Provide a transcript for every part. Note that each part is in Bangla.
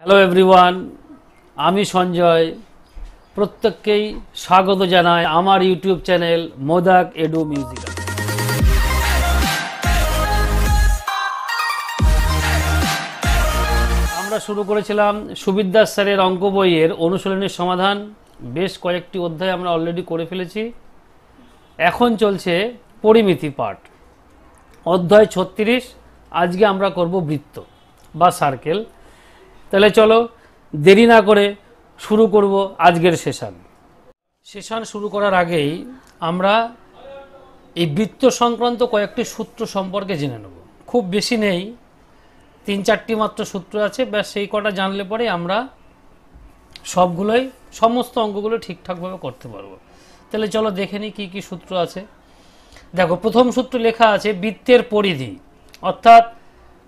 হ্যালো এভরিওয়ান, আমি সঞ্জয়। প্রত্যেককেই স্বাগত জানাই আমার ইউটিউব চ্যানেল মোদাক এডু মিউজিক্যাল। আমরা শুরু করেছিলাম সুবিদ্যাস স্যারের অঙ্ক বইয়ের অনুশীলনের সমাধান। বেশ কয়েকটি অধ্যায় আমরা অলরেডি করে ফেলেছি। এখন চলছে পরিমিতি পাঠ, অধ্যায় 36। আজকে আমরা করব বৃত্ত বা সার্কেল। তাহলে চলো দেরি না করে শুরু করব আজকের সেশন শুরু করার আগেই আমরা এই বৃত্ত সংক্রান্ত কয়েকটি সূত্র সম্পর্কে জেনে নেব। খুব বেশি নেই, 3-4টি মাত্র সূত্র আছে, ব্যাস সেই কটা জানলে পরে আমরা সমস্ত অঙ্কগুলো ঠিকঠাকভাবে করতে পারবো। তাহলে চলো দেখে নিই কী কী সূত্র আছে। দেখো, প্রথম সূত্র লেখা আছে বৃত্তের পরিধি, অর্থাৎ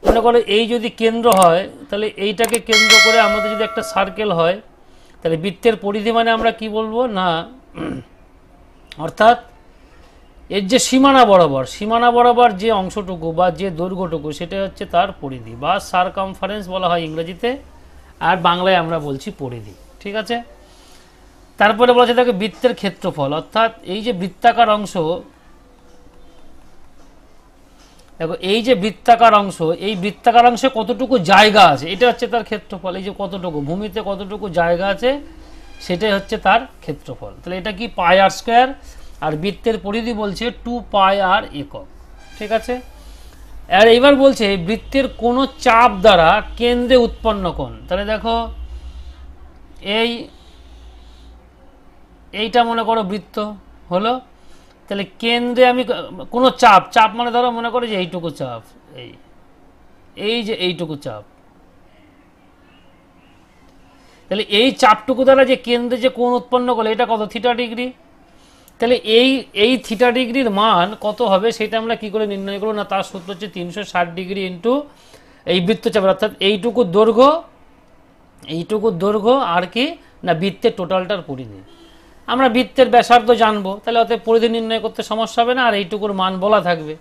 মনে করো এই যদি কেন্দ্র হয় তাহলে এইটাকে কেন্দ্র করে আমাদের যদি একটা সার্কেল হয় তাহলে বৃত্তের পরিধি মানে আমরা কি বলবো না, অর্থাৎ এর যে সীমানা বরাবর যে অংশটুকু বা যে দৈর্ঘ্যটুকু সেটা হচ্ছে তার পরিধি বা সারকামফারেন্স বলা হয় ইংরেজিতে, আর বাংলায় আমরা বলছি পরিধি। ঠিক আছে। তারপরে বলা আছে তাকে বৃত্তের ক্ষেত্রফল, অর্থাৎ এই যে বৃত্তাকার অংশ, দেখো এই যে বৃত্তাকার অংশ, এই বৃত্তাকার অংশে কতটুকু জায়গা আছে এটা হচ্ছে তার ক্ষেত্রফল। এই যে কতটুকু ভূমিতে কতটুকু জায়গা আছে সেটাই হচ্ছে তার ক্ষেত্রফল। তাহলে এটা কি পাই আর স্কোয়ার, আর বৃত্তের পরিধি বলছে 2 পাই আর একক। ঠিক আছে। আর এবার বলছে বৃত্তের কোনো চাপ দ্বারা কেন্দ্রে উৎপন্ন কোণ। তাহলে দেখো এইটা মনে করো বৃত্ত হলো, তাহলে কেন্দ্রে আমি কোনো চাপ মানে ধরো মনে করো যে এইটুকু চাপ, এই যে এইটুকু চাপ, তাহলে এই চাপটুকু দ্বারা যে কেন্দ্রে যে কোণ উৎপন্ন করলে এটা কত, থিটা ডিগ্রি। তাহলে এই থিটা ডিগ্রির মান কত হবে সেটা আমরা কি করে নির্ণয় করবো না, তার সূত্র হচ্ছে 360 ডিগ্রি ইন্টু এই বৃত্তচাপের, অর্থাৎ এইটুকু দৈর্ঘ্য আর কি না বৃত্তের টোটালটার পরিধি। আমরা বৃত্তের ব্যাসার্ধ জানবো, তাহলে অতএব পরিধি নির্ণয় করতে সমস্যা হবে না, আর এইটুকুর মান বলা থাকবে,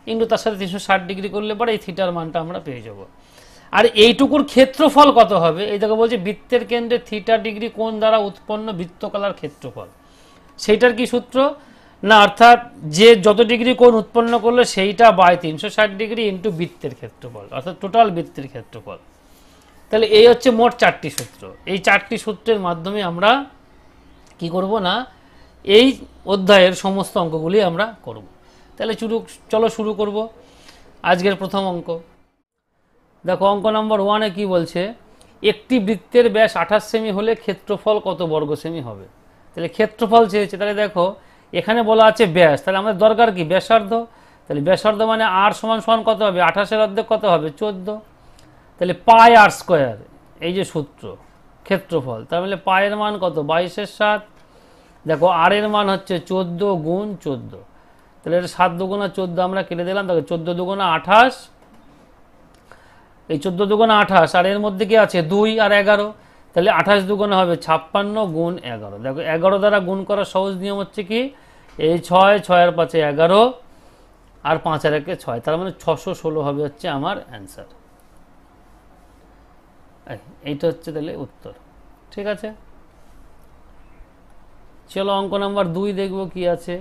কিন্তু তার সাথে 360 ডিগ্রি করলে পরে এই থিটার মানটা আমরা পেয়ে যাব। আর এইটুকুর ক্ষেত্রফল কত হবে, এই দেখো বলছে বৃত্তের কেন্দ্রে থিটা ডিগ্রি কোণ দ্বারা উৎপন্ন বৃত্তকলার ক্ষেত্রফল। সেইটার কি সূত্র না, অর্থাৎ যে যত ডিগ্রি কোণ উৎপন্ন করলো সেইটা বাই 360 ডিগ্রি ইন্টু বৃত্তের ক্ষেত্রফল, অর্থাৎ টোটাল বৃত্তের ক্ষেত্রফল। তাহলে এই হচ্ছে মোট 4টি সূত্র। এই 4টি সূত্রের মাধ্যমে আমরা কি করব না, এই অধ্যায়ের সমস্ত অঙ্কগুলি আমরা করব। তাহলে চলো শুরু করব আজকের প্রথম অঙ্ক। দেখো অঙ্ক নম্বর 1-এ কি বলছে, একটি বৃত্তের ব্যাস 28 সেমি হলে ক্ষেত্রফল কত বর্গ সেমি হবে। তাহলে ক্ষেত্রফল চেয়েছে, তাহলে দেখো এখানে বলা আছে ব্যাস, তাহলে আমাদের দরকার কি ব্যাসার্ধ। তাহলে ব্যাসার্ধ মানে আর সমান সমান কত হবে, 28-এর অর্ধেক কত হবে 14। তাহলে পাই আর স্কোয়ার, এই যে সূত্র ক্ষেত্রফল, তাহলে পায়ের মান কত 22-এর 7। দেখো আর এর মান হচ্ছে 14 গুণ 14, তাহলে এটা 7 দুগুণা 14 আমরা কেটে দিলাম। দেখো 14 দুগুণা 28, এই 14 দুগুণা 28, আর এর মধ্যে কি আছে 2 আর 11, তাহলে 28 দুগুণা হবে 56 গুণ 11। দেখো 11 দ্বারা গুণ করার সহজ নিয়ম হচ্ছে কি, এই 6 আর 5 11 আর 5 আর 1 6, তার মানে 616 হবে হচ্ছে আমার অ্যান্সার। এইটা হচ্ছে তাহলে উত্তর। ঠিক আছে। চলো অঙ্ক নাম্বার 2 দেখবো কি আছে।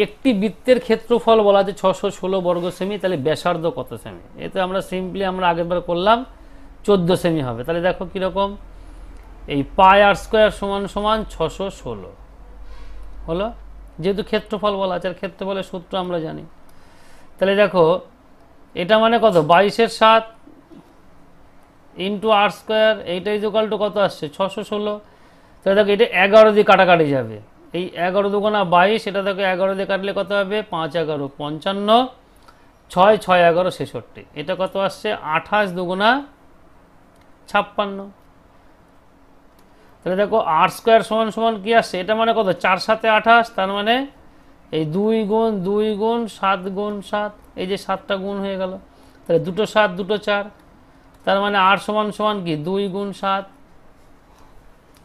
একটি বৃত্তের ক্ষেত্রফল বলা আছে 616 বর্গ সেমি, তাহলে ব্যাসার্ধ কত সেমি। এতে আমরা সিম্পলি আমরা আগেরবার করলাম 14 সেমি হবে। তাহলে দেখো কিরকম, এই পাই আর স্কোয়ার সমান সমান 616 হলো, যেহেতু ক্ষেত্রফল বলা আছে, আর ক্ষেত্রফলের সূত্র আমরা জানি। তাহলে দেখো এটা মানে কত 22-এর 7 ইন্টু আর স্কোয়ার, এইটা ইকুয়াল টু কত আসছে 616। তাহলে দেখো এটা 11 দিয়ে কাটাকাটি যাবে, এই 11 দুগুণা 22, এটা দেখো 11 দিয়ে কাটলে কত হবে 5 11 55, 6 6 11 66, এটা কত আসছে 28 দুগুণা 56। তাহলে দেখো আর স্কোয়ার সমান সমান কি আসছে, এটা মানে কত 4 7 28, তার মানে এই 2 গুণ 2 গুণ 7 গুণ 7, এই যে 7টা গুণ হয়ে গেল, তাহলে 2 7 2 4, তার মানে আর সমান সমান কি 2 গুণ 7,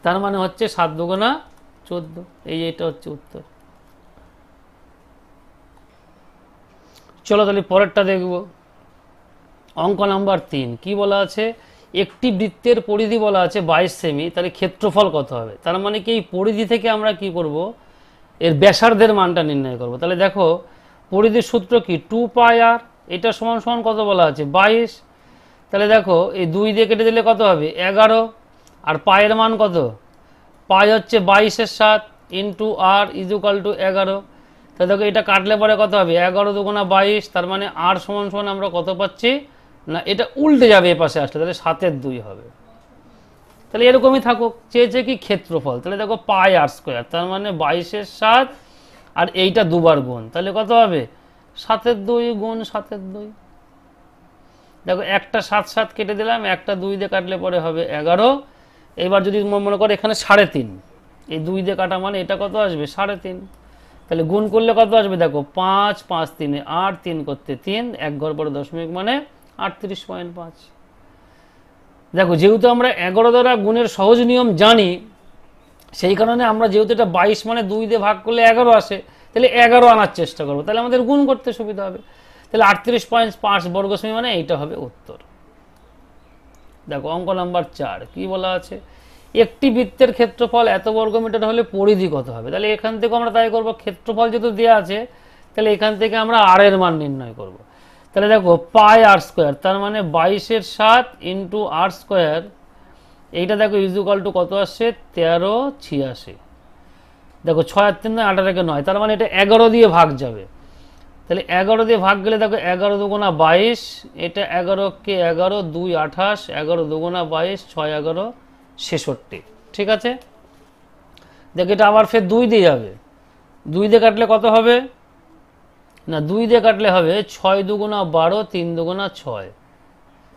তার মানে হচ্ছে 7 দুগুণা 14, এইটা হচ্ছে উত্তর। চলো তাহলে পরেরটা দেখব। অঙ্ক নাম্বার 3 কি বলা আছে, একটি বৃত্তের পরিধি বলা আছে 22 সেমি, তাহলে ক্ষেত্রফল কত হবে? তার মানে কি এই পরিধি থেকে আমরা কি করব, এর ব্যাসার্ধের মানটা নির্ণয় করব। তাহলে দেখো পরিধির সূত্র কি, 2πr, এটা সমান সমান কত বলা আছে 22। তাহলে দেখো এই 2 দিয়ে কেটে দিলে কত হবে 11, আর পায়ের মান কত, পাই হচ্ছে 22-এর 7 ইন্টু আর ইজুকাল টু 11। তাহলে দেখো এটা কাটলে পরে কত হবে 11 দুগুণা 22, তার মানে আর সমান সমান আমরা কত পাচ্ছি না, এটা উল্টে যাবে এ পাশে আসলে, তাহলে 7-এর 2 হবে। তাহলে এরকমই থাকুক, চেয়েছে কি ক্ষেত্রফল, তাহলে দেখো পাই আর স্কোয়ার, তার মানে 22-এর 7 আর এইটা দুবার গুণ, তাহলে কত হবে 7-এর 2 গুণ 7-এর 2। দেখো একটা 7 7 কেটে দিলাম, একটা 2 দিয়ে কাটলে পরে হবে 11। এবার যদি মনে করো এখানে 3.5, এই 2 দিয়ে কাটা মানে এটা কত আসবে 3.5, তাহলে গুণ করলে কত আসবে দেখো 5 5 3 8, 3 করতে 3, 1 ঘর পরে দশমিক মানে 38.5। দেখো যেহেতু আমরা 11 দ্বারা গুণের সহজ নিয়ম জানি, সেই কারণে আমরা যেহেতু এটা 22 মানে 2 দিয়ে ভাগ করলে 11 আসে, তাহলে 11 আনার চেষ্টা করবো, তাহলে আমাদের গুণ করতে সুবিধা হবে। তাহলে 38.5 বর্গ সেমি মানে এইটা হবে উত্তর। দেখো অঙ্ক নাম্বার 4 কি বলা আছে, একটি বৃত্তের ক্ষেত্রফল এত বর্গমিটার হলে পরিধি কত হবে? তাহলে এখান থেকে আমরা তাই করব, ক্ষেত্রফল যেহেতু দেওয়া আছে তাহলে এখান থেকে আমরা আর এর মান নির্ণয় করব। তাহলে দেখো পাই আর স্কোয়ার, তার মানে 22-এর 7 ইন্টু আর স্কোয়ার, এইটা দেখো ইজুকাল টু কত আসছে 1386। দেখো 6 আর 3 9, 8 আর 9, তার মানে এটা 11 দিয়ে ভাগ যাবে। তাহলে 11 দিয়ে ভাগ গেলে দেখো 11 দুগুণা 22, এটা 11 কে 11 2 28, 11 দুগুণা 22, 6 11 66। ঠিক আছে, দেখো এটা আবার ফের 2 দিয়ে যাবে, 2 দিয়ে কাটলে কত হবে না, 2 দিয়ে কাটলে হবে 6 দুগুণা 12, 3 দুগুণা 6,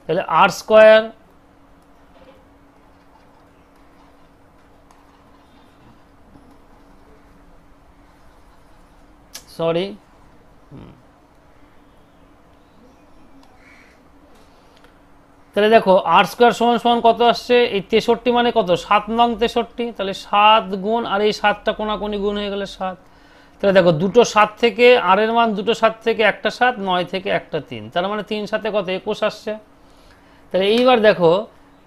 তাহলে আর স্কোয়ার সরি তাহলে দেখো আর স্কোয়ার সমান সমান কত আসছে, এই 63 মানে কত 7 নং 63, তাহলে 7 গুণ আর এই 7টা কোনাকুনি গুণ হয়ে গেলে 7। তাহলে দেখো দুটো 7 থেকে আর এর মান দুটো 7 থেকে একটা 7, 9 থেকে একটা 3, তার মানে 3 7 কত 21 আসছে। তাহলে এইবার দেখো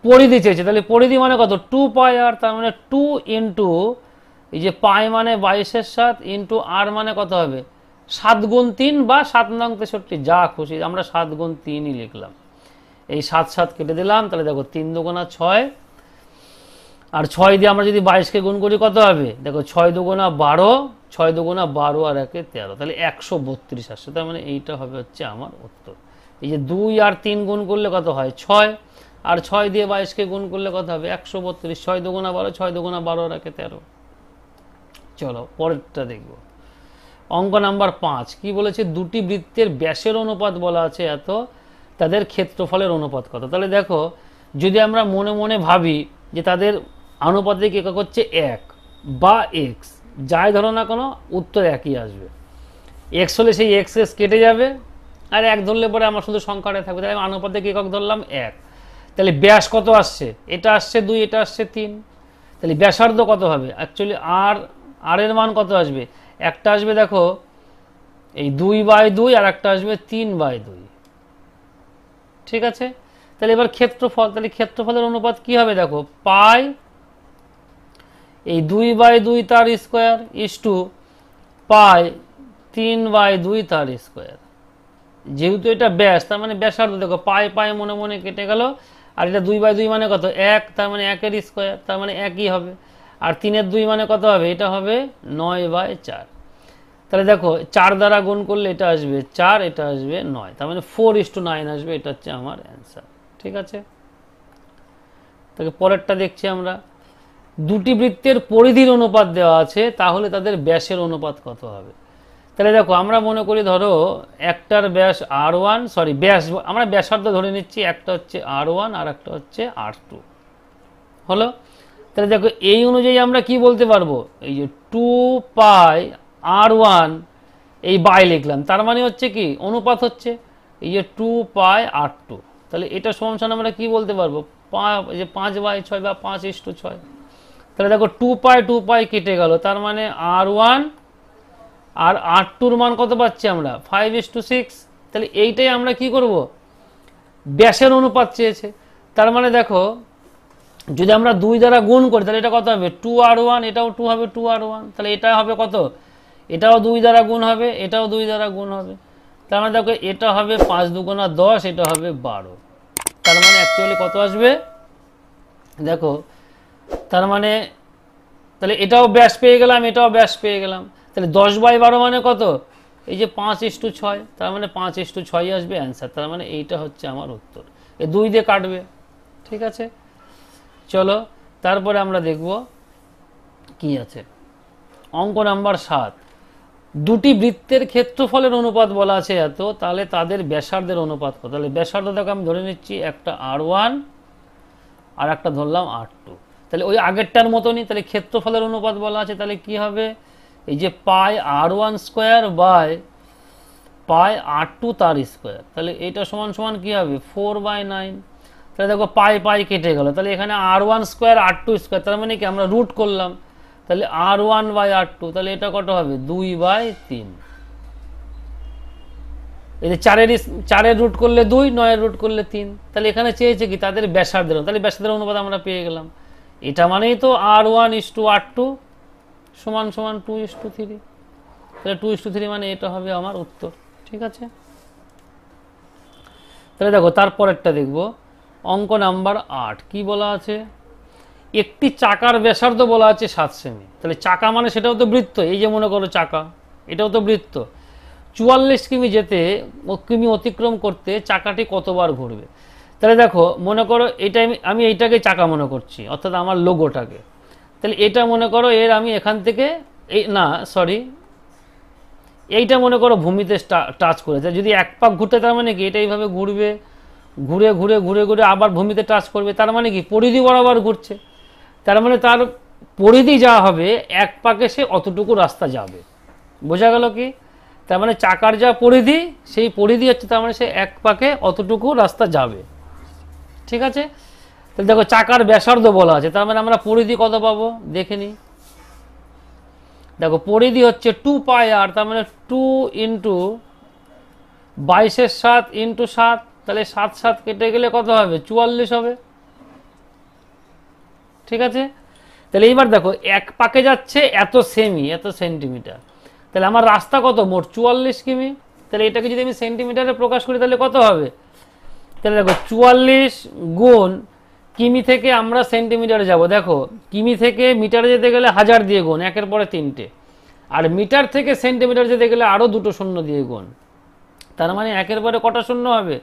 পরিধি চেয়েছে, তাহলে পরিধি মানে কত 2πr, তার মানে 2 ইন্টু এই যে পাই মানে 22-এর 7 ইন্টু আর মানে কত হবে 7 গুণ 3 বা 7 নং 63, যা খুশি, আমরা 7 গুণ 3ই লিখলাম। এই 7 7 কেটে দিলাম, তাহলে দেখো 3 দুগুণা 6, আর 6 দিয়ে আমরা যদি 22-কে গুণ করি কত হবে দেখো 6 দুগুণা 12, 6 দুগুণা 12 আর 1 13, তাহলে 132 আসছে। তার মানে এইটা হবে হচ্ছে আমার উত্তর। এই যে 2 আর 3 গুণ করলে কত হয় 6, আর 6 দিয়ে 22-কে গুণ করলে কত হবে 132, 6 দুগুণা 12, 6 দুগুণা 12 আর 1 13। চলো পরেরটা দেখব, অঙ্ক নাম্বার 5 কি বলেছে, দুটি বৃত্তের ব্যাসের অনুপাত বলা আছে এত, তাদের ক্ষেত্রফলের অনুপাত কত? তাহলে দেখো যদি আমরা মনে মনে ভাবি যে তাদের আনুপাতিক একক হচ্ছে 1 বা x, যাই ধরো না কোনো উত্তর একই আসবে। x হলে সেই x কেটে যাবে, আর 1 ধরলে পরে আমার শুধু সংখ্যাটা থাকবে, তাহলে আমি আনুপাতিক একক ধরলাম 1। তাহলে ব্যাস কত আসছে, এটা আসছে 2, এটা আসছে 3, তাহলে ব্যাসার্ধ কত হবে অ্যাকচুয়ালি আর এর মান কত আসবে, একটা আসবে দেখো এই 2/2 আর একটা আসবে 3/2। ঠিক আছে, তাহলে এবার ক্ষেত্রফল, তাহলে ক্ষেত্রফলের অনুপাত কি হবে দেখো পাই এই 2/2 তার স্কোয়ার ইস টু পাই 3/2 তার স্কোয়ার। যেহেতু এটা ব্যাস, তার মানে ব্যাসার্ধ, দেখো পাই পাই মনে মনে কেটে গেল, আর এটা 2/2 মানে কত 1, তার মানে 1-এর স্কোয়ার, তার মানে 1ই হবে, আর 3-এর 2 মানে কত হবে, এটা হবে 9/4। তাহলে দেখো 4 দ্বারা গুণ করলে এটা আসবে 4, এটা আসবে 9, তার মানে 4:9 আসবে, এটা হচ্ছে আমার অ্যান্সার। ঠিক আছে, তাহলে পরেরটা দেখছি আমরা, দুটি বৃত্তের পরিধির অনুপাত দেওয়া আছে, তাহলে তাদের ব্যাসের অনুপাত কত হবে? তাহলে দেখো আমরা মনে করি ধরো একটার ব্যাস r1, সরি ব্যাস আমরা ব্যাসার্ধ ধরে নিচ্ছি, একটা হচ্ছে r1 আর একটা হচ্ছে r2 হলো। তাহলে দেখো এই অনুযায়ী আমরা কি বলতে পারবো, এই যে 2π r1 এই বাই লিখলাম, তার মানে হচ্ছে কি অনুপাত হচ্ছে এই যে 2π r2, তাহলে এটা সমান আমরা কি বলতে পারবো 5/6 বা 5:6। তাহলে দেখো 2π কেটে গেল, তার মানে r1 আর r2-র মান কত পাচ্ছি আমরা 5:6। তাহলে এইটাই আমরা কি করব, ব্যাসের অনুপাত চেয়েছে, তার মানে দেখো যদি আমরা 2 দ্বারা গুণ করি তাহলে এটা কত হবে 2r1, এটাও 2 হবে 2r1, তাহলে এটা হবে কত, এটাও 2 দ্বারা গুণ হবে, এটাও 2 দ্বারা গুণ হবে। তার মানে দেখো এটা হবে 5 দুগুণা 10, এটা হবে 12। তার মানে অ্যাকচুয়ালি কত আসবে দেখো, তার মানে তাহলে এটাও ব্যাস পেয়ে গেলাম, এটাও ব্যাস পেয়ে গেলাম। তাহলে 10/12 মানে কত, এই যে 5:6, তার মানে 5:6 আসবে অ্যান্সার। তার মানে এইটা হচ্ছে আমার উত্তর। এই 2 দিয়ে কাটবে, ঠিক আছে। চলো তারপরে আমরা দেখব কি আছে। অঙ্ক নাম্বার 7, দুটি বৃত্তের ক্ষেত্রফলের অনুপাত বলা আছে এত, তাহলে তাদের ব্যাসার্ধের অনুপাত কত। তাহলে ব্যাসার্ধ দেখো আমি ধরে নিচ্ছি একটা r1 আর একটা ধরলাম r2, তাহলে ওই আগেরটার মতনই। তাহলে ক্ষেত্রফলের অনুপাত বলা আছে, তাহলে কি হবে, এই যে পাই r1 square by pi r2 তার স্কোয়ার, তাহলে এটা সমান সমান কি হবে 4/9। তাহলে দেখো পাই পাই কেটে গেল, তাহলে এখানে r1 স্কোয়ার r2 স্কোয়ার, তার মানে কি আমরা রুট করলাম, তাহলে r1/r2, তাহলে এটা কত হবে 2/3। এই যে 4-এর রুট করলে 2, 9-এর রুট করলে 3, তাহলে এখানে চেয়েছে কি তাদের ব্যাসার্ধের, তাহলে ব্যাসার্ধের অনুপাত আমরা পেয়ে গেলাম। এটা মানেই তো r1:r2 সমান সমান 2:3, তাহলে 2:3 মানে এটা হবে আমার উত্তর, ঠিক আছে। তাহলে দেখো তারপরেরটা দেখব, অঙ্ক নাম্বার 8 কি বলা আছে, একটি চাকার ব্যাসার্ধ বলা আছে 7 সেমি। তাহলে চাকা মানে সেটাও তো বৃত্ত, এই যে মনে করো চাকা, এটাও তো বৃত্ত। 44 কিমি কিমি অতিক্রম করতে চাকাটি কতবার ঘুরবে। তাহলে দেখো মনে করো এটা আমি এইটাকে চাকা মনে করছি, অর্থাৎ আমার লোগোটাকে। তাহলে এটা মনে করো এর আমি এখান থেকে এইটা মনে করো ভূমিতে টাচ করেছে, যদি এক পাক ঘুরতে, তার মানে কি এটা এইভাবে ঘুরবে, ঘুরে ঘুরে ঘুরে ঘুরে আবার ভূমিতে টাচ করবে, তার মানে কি পরিধি বরাবর ঘুরছে। তার মানে তার পরিধি যা হবে এক পাকে সে অতটুকু রাস্তা যাবে, বোঝা গেল কি। তার মানে চাকার যা পরিধি, সেই পরিধি হচ্ছে, তার মানে সে এক পাকে অতটুকু রাস্তা যাবে, ঠিক আছে। তাহলে দেখো চাকার ব্যাসার্ধ বলা আছে, তার মানে আমরা পরিধি কত পাবো দেখে নিই। দেখো পরিধি হচ্ছে 2πr, তার মানে 2 × 22/7 × 7, তাহলে 7 কেটে গেলে কত হবে 44 হবে, ঠিক আছে। তাহলে এইবার দেখো এক পাকে যাচ্ছে এত সেমি, এত সেন্টিমিটার, তাহলে আমার রাস্তা কত মোট 44 কিমি। তাহলে এটাকে যদি আমি সেন্টিমিটারে প্রকাশ করি তাহলে কত হবে, তাহলে দেখো 44 গুণ কিমি থেকে আমরা সেন্টিমিটারে যাব। দেখো কিমি থেকে মিটারে যেতে গেলে 1000 দিয়ে গুণ, একের পরে 3টে, আর মিটার থেকে সেন্টিমিটার যেতে গেলে আরও 2টো শূন্য দিয়ে গুণ, তার মানে একের পরে কটা শূন্য হবে,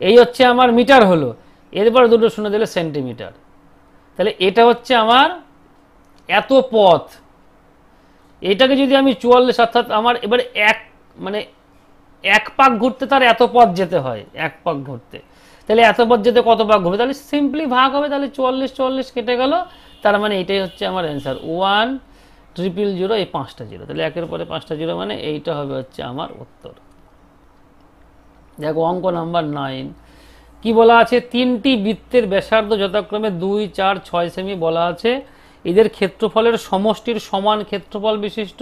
এই হচ্ছে আমার মিটার হলো, এরপরে 2টো শূন্য দিলে সেন্টিমিটার। তাহলে এটা হচ্ছে আমার এত পথ। এটাকে যদি আমি 44, অর্থাৎ আমার এবারে এক পাক ঘুরতে তার এত পথ যেতে হয়, এক পাক ঘুরতে, তাহলে এত পথ যেতে কত পাক ঘুরবে, তাহলে সিম্পলি ভাগ হবে, তাহলে 44 কেটে গেল, তার মানে এটাই হচ্ছে আমার অ্যান্সার 1,000, এই 5টা জিরো, তাহলে একের পরে 5টা জিরো, মানে এইটা হবে হচ্ছে আমার উত্তর। দেখো অঙ্ক নাম্বার 9 কি বলা আছে, 3টি বৃত্তের ব্যাসার্ধ যথাক্রমে 2, 4, 6 সেমি বলা আছে, এদের ক্ষেত্রফলের সমষ্টির সমান ক্ষেত্রফল বিশিষ্ট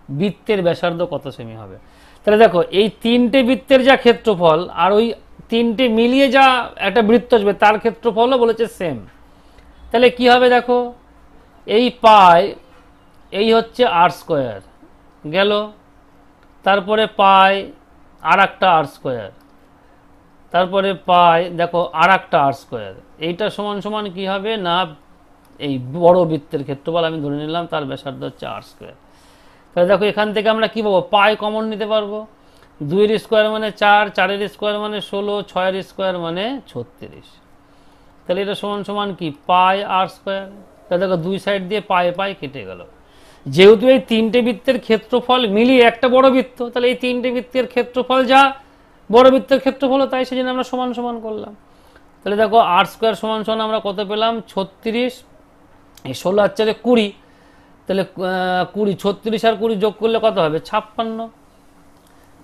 বৃত্তের ব্যাসার্ধ কত সেমি হবে। তাহলে দেখো এই 3টে বৃত্তের যা ক্ষেত্রফল আর ওই 3টে মিলিয়ে যা একটা বৃত্ত আসবে তার ক্ষেত্রফলও বলেছে সেম। তাহলে কি হবে দেখো, এই পাই, এই হচ্ছে r² গেল, তারপরে পাই আর একটা r², তারপরে পাই দেখো আর একটা r², এইটা সমান সমান কি হবে না, এই বড় বৃত্তের ক্ষেত্রফল আমি ধরে নিলাম তার ব্যাসার্ধ হচ্ছে r²। তাহলে দেখো এখান থেকে আমরা কি পাবো, পাই কমন নিতে পারবো, 2-এর স্কোয়ার মানে 4, 4-এর স্কোয়ার মানে 16, 6-এর স্কোয়ার মানে 36, তাহলে এটা সমান সমান কি পাই r²। তাহলে দেখো দুই সাইড দিয়ে পাই কেটে গেল। যেহেতু এই 3টে বৃত্তের ক্ষেত্রফল মিলিয়ে একটা বড় বৃত্ত, তাহলে এই 3টে বৃত্তের ক্ষেত্রফল যা বড় বৃত্তের ক্ষেত্রফল, তাই সেজন্য আমরা সমান সমান করলাম। তাহলে দেখো r² সমান সমান আমরা কত পেলাম 36, এই 16 আর 4 20, তাহলে 20, 36 আর 20 যোগ করলে কত হবে 56,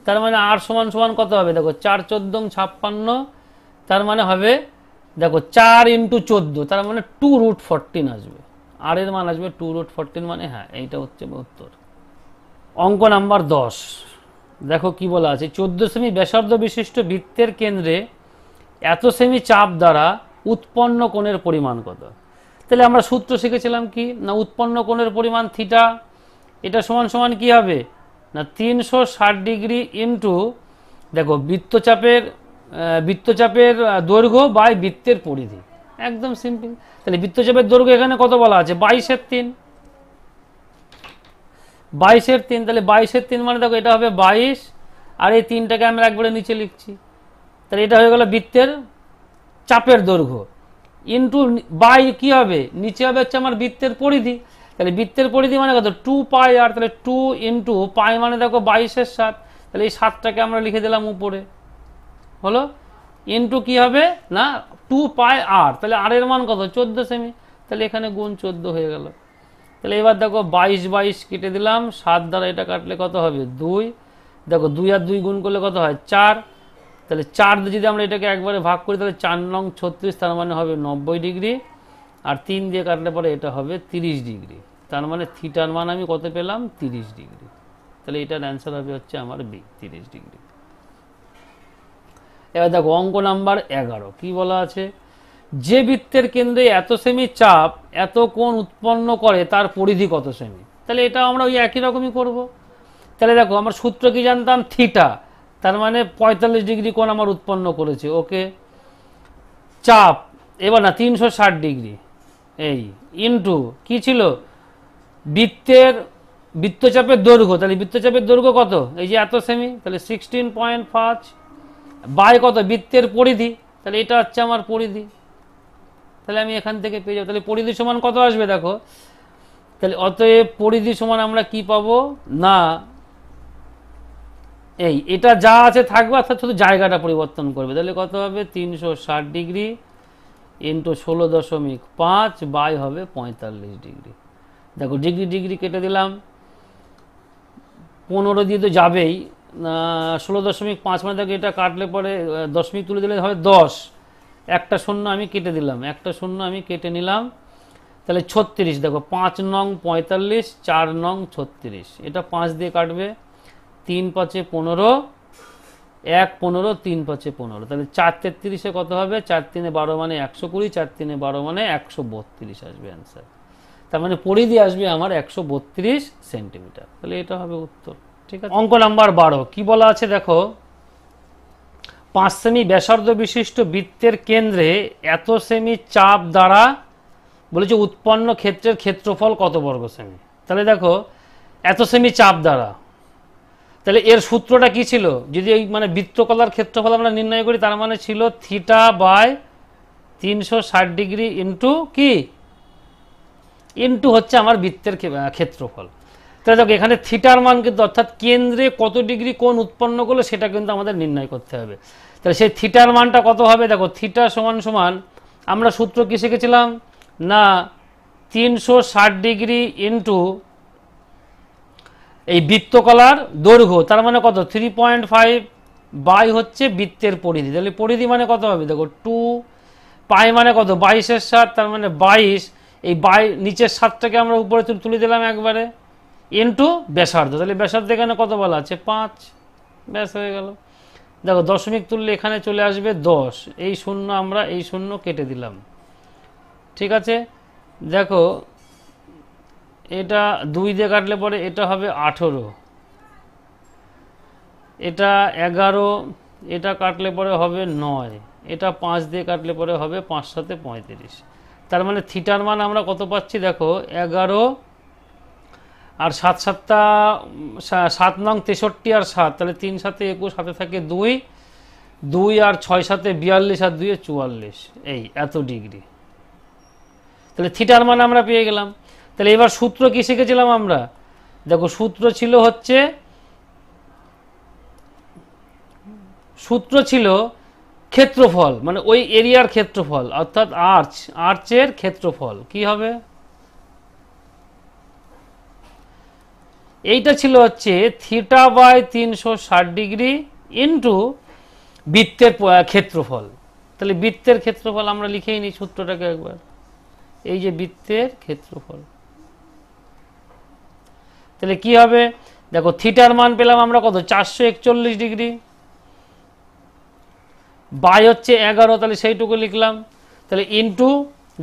তার মানে r সমান সমান কত হবে দেখো 4, 14, 56, তার মানে হবে দেখো 4 × 14, তার মানে 2√14 আসবে, আর এর মান আসবে 2√14, মানে হ্যাঁ এইটা হচ্ছে উত্তর। অঙ্ক নাম্বার 10 দেখো কি বলা আছে, 14 সেমি ব্যাসার্ধ বিশিষ্ট বৃত্তের কেন্দ্রে এত সেমি চাপ দ্বারা উৎপন্ন কোণের পরিমাণ কত। তাহলে আমরা সূত্র শিখেছিলাম কি না, উৎপন্ন কোণের পরিমাণ থিটা, এটা সমান সমান কি হবে না 360 ডিগ্রি ইন্টু দেখো বৃত্তচাপের দৈর্ঘ্য বাই বৃত্তের পরিধি, একদম সিম্পল। তাহলে বৃত্তচাপের দৈর্ঘ্য এখানে কত বলা আছে 22/3, 22/3, তাহলে 22/3 মানে দেখো এটা হবে 22, আর এই 3টাকে আমরা একবারে নিচে লিখছি, তাহলে এটা হয়ে গেল বৃত্তের চাপের দৈর্ঘ্য ইন্টু বাই কি হবে নিচে হবে হচ্ছে আমার বৃত্তের পরিধি, তাহলে বৃত্তের পরিধি মানে কত 2πr, তাহলে 2 ইন্টু পাই মানে দেখো 22/7, তাহলে এই 7টাকে আমরা লিখে দিলাম উপরে হলো, ইন্টু কি হবে না 2πr, তাহলে আর এর মান কত 14 সেমি, তাহলে এখানে গুণ 14 হয়ে গেল। তাহলে এবার দেখো 22 কেটে দিলাম, 7 দ্বারা এটা কাটলে কত হবে 2, দেখো 2 আর 2 গুণ করলে কত হয় 4, তাহলে 4 দিয়ে যদি আমরা এটাকে একবারে ভাগ করি তাহলে 4 নং 36, তার মানে হবে 90 ডিগ্রি, আর 3 দিয়ে কাটলে পরে এটা হবে 30 ডিগ্রি, তার মানে থিটার মান আমি কত পেলাম 30 ডিগ্রি, তাহলে এটার অ্যান্সার হবে হচ্ছে আমার বি 30 ডিগ্রি। এবার দেখো অঙ্ক নাম্বার 11 কি বলা আছে, যে বৃত্তের কেন্দ্রে এত সেমি চাপ এত কোণ উৎপন্ন করে তার পরিধি কত সেমি। তাহলে এটা আমরা ওই একই রকমই করব। তাহলে দেখো আমার সূত্র কি জানতাম থিটা, তার মানে 45 ডিগ্রি কোণ আমার উৎপন্ন করেছে, ওকে। চাপ এবার না 360 ডিগ্রি এই ইন্টু কি ছিল বৃত্তচাপের দৈর্ঘ্য, তাহলে বৃত্তচাপের দৈর্ঘ্য কত এই যে এত সেমি, তাহলে 16.5 বাই কত বৃত্তের পরিধি, তাহলে এটা হচ্ছে আমার পরিধি, তাহলে আমি এখান থেকে পেয়ে যাবো। তাহলে পরিধি সমান কত আসবে দেখো, তাহলে অতএব পরিধি সমান আমরা কি পাবো না এটা যা আছে থাকবে, অর্থাৎ শুধু জায়গাটা পরিবর্তন করবে, তাহলে কত হবে 360 ডিগ্রি ইন্টু 16.5 বাই হবে 45 ডিগ্রি। দেখো ডিগ্রি ডিগ্রি কেটে দিলাম, 15 দিয়ে তো যাবেই, 16.5 মানে দেখো এটা কাটলে পরে দশমিক তুলে দিলে হবে 10, একটা শূন্য আমি কেটে দিলাম, একটা শূন্য আমি কেটে নিলাম, তাহলে 36, দেখো 5 নং 45, 4 নং 36, এটা 5 দিয়ে কাটবে, 3 5 15, 1 15, 3 5 15, তাহলে 4 33 কত হবে 4 3 12 মানে 120, 4 3 12 মানে 132 আসবে অ্যান্সার, তার মানে পরিধি আসবে আমার 132 সেন্টিমিটার, তাহলে এটা হবে উত্তর। ঠিক আছে, অঙ্ক নাম্বার 12 কি বলা আছে দেখো, 5 সেমি ব্যাসার্ধ বিশিষ্ট বৃত্তের কেন্দ্রে এত সেমি চাপ দ্বারা বলেছে উৎপন্ন ক্ষেত্রের ক্ষেত্রফল কত বর্গ সেমি। তাহলে দেখো এত সেমি চাপ দ্বারা, তাহলে এর সূত্রটা কি ছিল, যদি এই মানে বৃত্তকলার ক্ষেত্রফল আমরা নির্ণয় করি, তার মানে ছিল থিটা বাই 360 ডিগ্রি ইন্টু কি ইন্টু হচ্ছে আমার বৃত্তের ক্ষেত্রফল। তাহলে দেখো এখানে থিটার মান কিন্তু অর্থাৎ কেন্দ্রে কত ডিগ্রি কোণ উৎপন্ন করলো সেটা কিন্তু আমাদের নির্ণয় করতে হবে। তাহলে সেই থিটার মানটা কত হবে, দেখো থিটা সমান সমান আমরা সূত্র কি শিখেছিলাম না 360 ডিগ্রি ইন্টু এই বৃত্তকলার দৈর্ঘ্য, তার মানে কত 3.5 বাই হচ্ছে বৃত্তের পরিধি, তাহলে পরিধি মানে কত হবে দেখো 2 পাই মানে কত 22/7, তার মানে 22, এই নিচের 7টাকে আমরা উপরে তুলে দিলাম একবারে ইন্টু ব্যাসার্ধ, তাহলে ব্যাসার্ধ এখানে কত বলা আছে 5, ব্যাস হয়ে গেল। দেখো দশমিক তুললে এখানে চলে আসবে 10, এই শূন্য আমরা এই শূন্য কেটে দিলাম, ঠিক আছে। দেখো এটা 2 দিয়ে কাটলে পরে এটা হবে 18, এটা 11, এটা কাটলে পরে হবে 9, এটা 5 দিয়ে কাটলে পরে হবে 5 7 35, তার মানে থিটার মান আমরা কত পাচ্ছি দেখো 11, আর 7 7 নং 63 আর 7, তাহলে 3 7 21, হাতে থাকে 2, 2 আর 6 7 42, আর 2 44, এই এত ডিগ্রি, তাহলে থিটার মান আমরা পেয়ে গেলাম। তাহলে এবার সূত্র কি শিখেছিলাম আমরা, দেখো সূত্র ছিল ক্ষেত্রফল, মানে ওই এরিয়ার ক্ষেত্রফল, অর্থাৎ আর্চের ক্ষেত্রফল কি হবে, এইটা ছিল হচ্ছে থিটা বাই 360 ডিগ্রি ইন্টু বৃত্তের ক্ষেত্রফল। তাহলে বৃত্তের ক্ষেত্রফল আমরা লিখেই নিই সূত্রটাকে একবার, এই যে বৃত্তের ক্ষেত্রফল, তাহলে কি হবে দেখো থিটার মান পেলাম আমরা কত 441 ডিগ্রি, বাই হচ্ছে 11, তাহলে সেইটুকু লিখলাম, তাহলে ইন্টু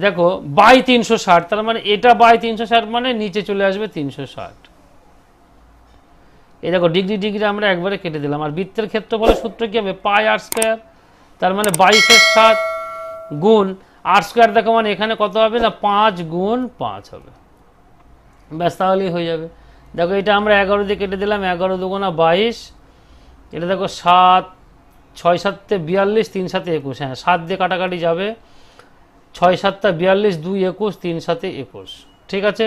দেখো বাই 360, তার মানে এটা বাই 360 মানে নিচে চলে আসবে 360। এই দেখো ডিগ্রি ডিগ্রি আমরা একবারে কেটে দিলাম। আর বৃত্তের ক্ষেত্রফলের সূত্র কি হবে? পাই আর স্কোয়ার, তার মানে 22/7 গুণ আর স্কোয়ার, দেখো মানে এখানে কত হবে না 5 গুণ 5 হবে, ব্যাস তাহলেই হয়ে যাবে। দেখো এটা আমরা 11 দিয়ে কেটে দিলাম, 11 দুগুণা 22, এটা দেখো 7, 6 7 42, 3 7 21, হ্যাঁ 7 দিয়ে কাটাকাটি যাবে, 6 7 42, 2 21, 3 7 21, ঠিক আছে।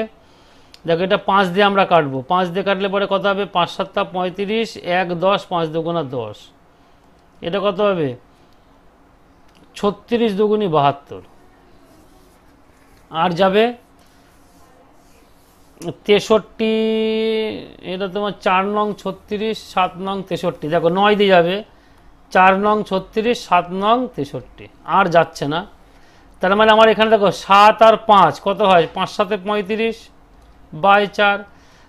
দেখো এটা 5 দিয়ে আমরা কাটবো, 5 দিয়ে কাটলে পরে কত হবে? 5 7 35, 1 10, 5 দুগুণা 10, এটা কত হবে? 36 দুগুণী 72, আর যাবে 63, এটা তোমার 4 নং 36, 7 নং 63, দেখো 9 দিয়ে যাবে, 4 নং 36, 7 নং 63, আর যাচ্ছে না। তার মানে আমার এখানে দেখো 7 আর 5 কত হয়? 5 7 35 বাই 4,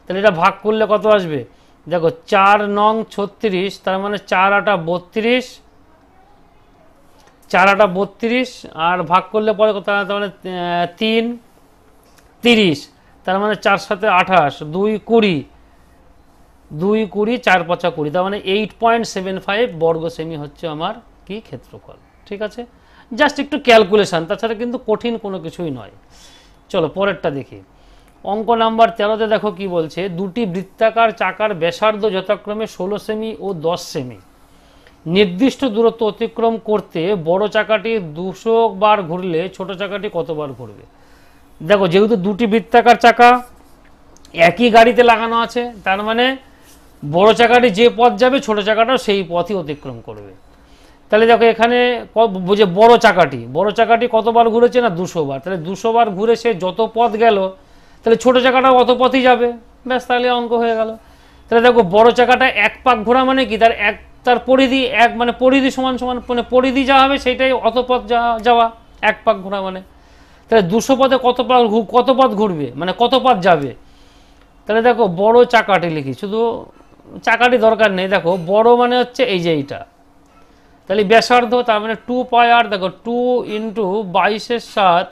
তাহলে এটা ভাগ করলে কত আসবে? দেখো 4 নং 36, তার মানে 4 8 32, 4 8 32, আর ভাগ করলে পরে কত? তার মানে 3 30, তার মানে 4 7 28, 2 20, 2 20, 4 5 20, তার মানে 8.75 বর্গ সেমি হচ্ছে আমার কি ক্ষেত্রফল, ঠিক আছে। জাস্ট একটু ক্যালকুলেশন, তাছাড়া কিন্তু কঠিন কোনো কিছুই নয়। চলো পরেরটা দেখি। অঙ্ক নাম্বার 13তে দেখো কি বলছে, দুটি বৃত্তাকার চাকার ব্যাসার্ধ যথাক্রমে 16 সেমি ও 10 সেমি, নির্দিষ্ট দূরত্ব অতিক্রম করতে বড় চাকাটি 200 বার ঘুরলে ছোট চাকাটি কতবার ঘুরবে? দেখো যেহেতু দুটি বৃত্তাকার চাকা একই গাড়িতে লাগানো আছে, তার মানে বড় চাকাটি যে পথ যাবে ছোট চাকাটাও সেই পথই অতিক্রম করবে। তাহলে দেখো এখানে যে বড় চাকাটি কতবার ঘুরেছে না 200 বার, তাহলে 200 বার ঘুরে সে যত পথ গেল তাহলে ছোট চাকাটাও অত পথই যাবে, ব্যাস তাহলে অঙ্ক হয়ে গেল। তাহলে দেখো বড় চাকাটা এক পাক ঘোরা মানে কি, তার পরিধি এক, মানে পরিধি সমান সমান, মানে পরিধি যা হবে সেটাই অত পথ যাওয়া, এক পাক ঘোরা মানে। তাহলে 200 পথে কত পথ ঘুরবে, মানে কত পথ যাবে। তাহলে দেখো বড় চাকাটি লিখি, শুধু চাকাটি দরকার নেই, দেখো বড় মানে হচ্ছে এই যে এইটা, তাহলে ব্যাসার্ধ, তার মানে 2 পাই আর, দেখো 2 ইন্টু 22/7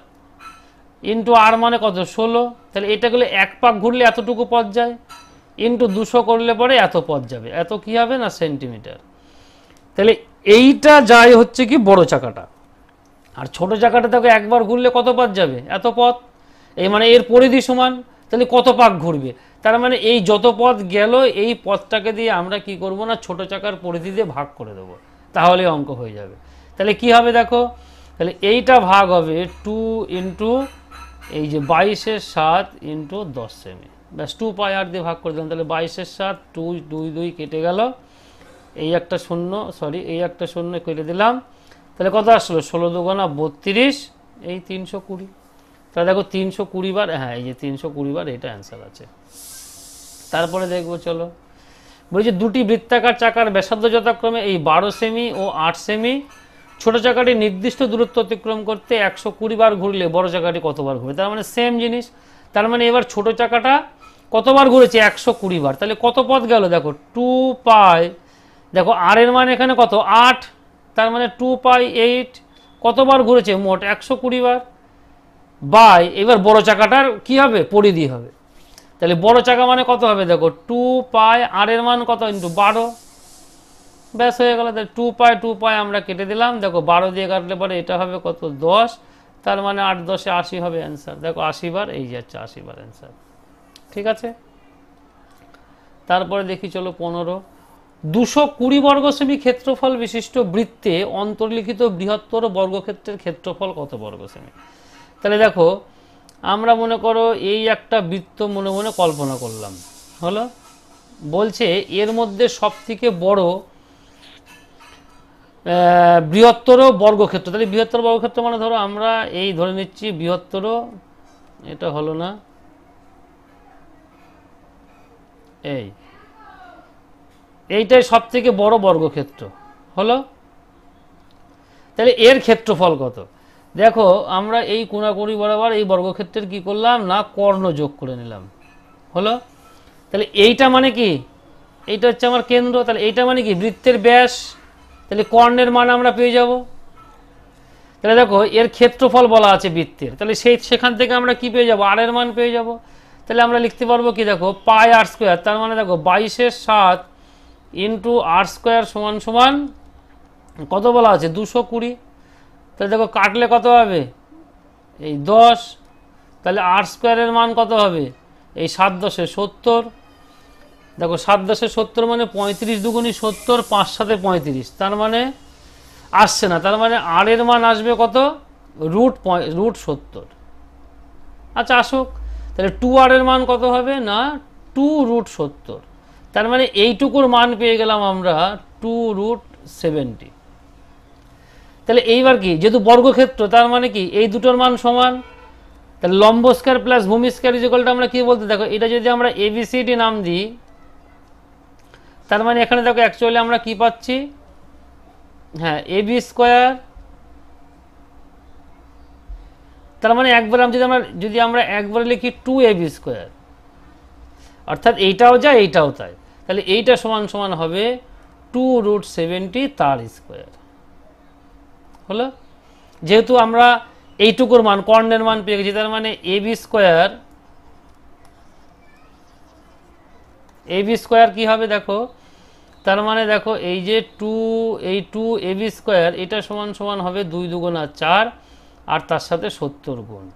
ইন্টু আর মানে কত 16, তাহলে এটা গেলে এক পাক ঘুরলে এতটুকু পথ যায়, ইন্টু 200 করলে পরে এত পথ যাবে, এত কি হবে না সেন্টিমিটার। তাহলে এইটা যায় হচ্ছে কি বড় চাকাটা, আর ছোট চাকাটা দেখো একবার ঘুরলে কত পথ যাবে, এত পথ, এই মানে এর পরিধি সমান, তাহলে কত পাক ঘুরবে, তার মানে এই যত পথ গেল এই পথটাকে দিয়ে আমরা কি করব না ছোট চাকার পরিধি দিয়ে ভাগ করে দেবো, তাহলে অঙ্ক হয়ে যাবে। তাহলে কি হবে দেখো, তাহলে এইটা ভাগ হবে 2 ইন্টু এই যে 22/7 ইন্টু 10 সেমি, ব্যাস 2 পাই আর দিয়ে ভাগ করে দিলাম। তাহলে 22/7, 2 2 2 কেটে গেল, এই একটা শূন্য, সরি এই একটা শূন্য কেটে দিলাম, তাহলে কত আসলো 16 দুগুণা 32, এই 320। তাহলে দেখো 320 বার, হ্যাঁ এই যে 320 বার, এটা অ্যান্সার আছে। তারপরে দেখবো চলো, বলছি দুটি বৃত্তাকার চাকার ব্যাসার্ধ যথাক্রমে এই 12 সেমি ও 8 সেমি, ছোট চাকাটি নির্দিষ্ট দূরত্ব অতিক্রম করতে 120 বার ঘুরলে বড় চাকাটি কতবার ঘুরবে, তার মানে সেম জিনিস। তার মানে এবার ছোট চাকাটা কতবার ঘুরেছে 120 বার, তাহলে কত পথ গেল দেখো 2 পাই, দেখো আর এর মান এখানে কত 8, তার মানে 2 পাই 8, কতবার ঘুরেছে মোট 120 বার, বাই এবার বড় চাকাটার কি হবে পরিধি হবে, তাহলে বড় চাকা মানে কত হবে দেখো 2 পাই আর এর মান কত ইন্টু 12, ব্যাস হয়ে গেল। তাহলে 2 পাই আমরা কেটে দিলাম, দেখো 12 দিয়ে কাটলে পরে এটা হবে কত 10, তার মানে 8 10 80 হবে অ্যান্সার। দেখো 80 বার, এই যাচ্ছে 80 বার অ্যান্সার, ঠিক আছে। তারপরে দেখি চলো 15, 220 বর্গ সেমি ক্ষেত্রফল বিশিষ্ট বৃত্তে অন্তর্লিখিত বৃহত্তর বর্গক্ষেত্রের ক্ষেত্রফল কত বর্গ সেমি। তাহলে দেখো আমরা মনে করো এই একটা বৃত্ত মনে মনে কল্পনা করলাম, হলো বলছে এর মধ্যে সবথেকে বড় বৃহত্তর বর্গক্ষেত্র, তাহলে বৃহত্তর বর্গক্ষেত্র মানে ধরো আমরা এই ধরে নিচ্ছি বৃহত্তর, এটা হলো না, এইটাই সব থেকে বড় বর্গক্ষেত্র হলো, তাহলে এর ক্ষেত্রফল কত। দেখো আমরা এই কোণাকুণি বরাবর এই বর্গক্ষেত্রের কি করলাম না কর্ণ যোগ করে নিলাম, হলো। তাহলে এইটা মানে কি, এইটা হচ্ছে আমার কেন্দ্র, তাহলে এইটা মানে কি বৃত্তের ব্যাস, তাহলে কর্ণের মান আমরা পেয়ে যাব। তাহলে দেখো এর ক্ষেত্রফল বলা আছে বৃত্তের, তাহলে সেখান থেকে আমরা কি পেয়ে যাব, আর এর মান পেয়ে যাব। তাহলে আমরা লিখতে পারবো কি, দেখো পাই আর স্কোয়ার, তার মানে দেখো 22/7 ইন্টু আর স্কোয়ার সমান সমান কত বলা আছে, 220। তাহলে দেখো কাটলে কত হবে, এই 10। তাহলে আর স্কোয়ারের মান কত হবে, এই 7×10=70। দেখো 7×10=70 মানে 35 দুগুণী 70, 5 7 35, তার মানে আসছে না, তার মানে আর এর মান আসবে কত, √70। আচ্ছা আসুক, তাহলে 2r এর মান কত হবে না 2√70, তার মানে এইটুকুর মান পেয়ে গেলাম আমরা 2√70। তাহলে এইবার কি, যেহেতু বর্গক্ষেত্র তার মানে কি এই দুটোর মান সমান, তাহলে লম্ব স্কয়ার প্লাস ভূমি স্কয়ার ইকুয়ালটা আমরা কি বলতে, দেখো এটা যদি আমরা এবিসিডি নাম দিই, তার মানে এখানে দেখো অ্যাকচুয়ালি আমরা কি পাচ্ছি, হ্যাঁ এবি স্কোয়ার, তার মানে একবার যদি আমরা একবারে লিখি 2ab স্কোয়ার, অর্থাৎ এইটাও যায় এইটাও তাই, তাহলে এইটা সমান সমান হবে 2√70 তার স্কোয়ার। হলো, যেহেতু আমরা এইটুকুর মান কর্ণের মান পেয়ে গেছি, তার মানে এবি স্কোয়ার কি হবে দেখো, তার মানে দেখো এই যে 2ab স্কোয়ার এটা সমান সমান হবে 2 2 4 আর তার সাথে 70 গুণ,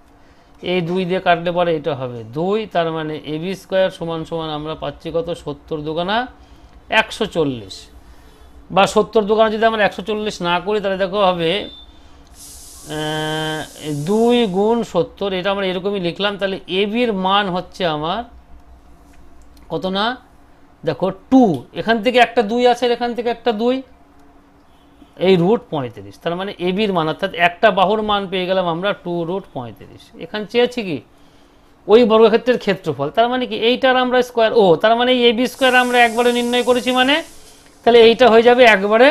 এই 2 দিয়ে কাটলে পরে এটা হবে 2, তার মানে এবি স্কোয়ার সমান সমান আমরা পাচ্ছি কত, 70 2 140, বা 70 2 যদি আমরা 140 না করি তাহলে দেখো হবে 2 গুণ 70, এটা আমরা এরকমই লিখলাম। তাহলে এবির মান হচ্ছে আমার কত না, দেখো 2, এখান থেকে একটা 2 আছে, এখান থেকে একটা 2, এই √35, তার মানে এবির মান অর্থাৎ একটা বাহুর মান পেয়ে গেলাম আমরা 2√35। এখানে চেয়েছি কি ওই বর্গক্ষেত্রের ক্ষেত্রফল, তার মানে কি এইটার আমরা স্কোয়ার, তার মানে এই এবি স্কোয়ার আমরা একবারে নির্ণয় করেছি, মানে তাহলে এইটা হয়ে যাবে একবারে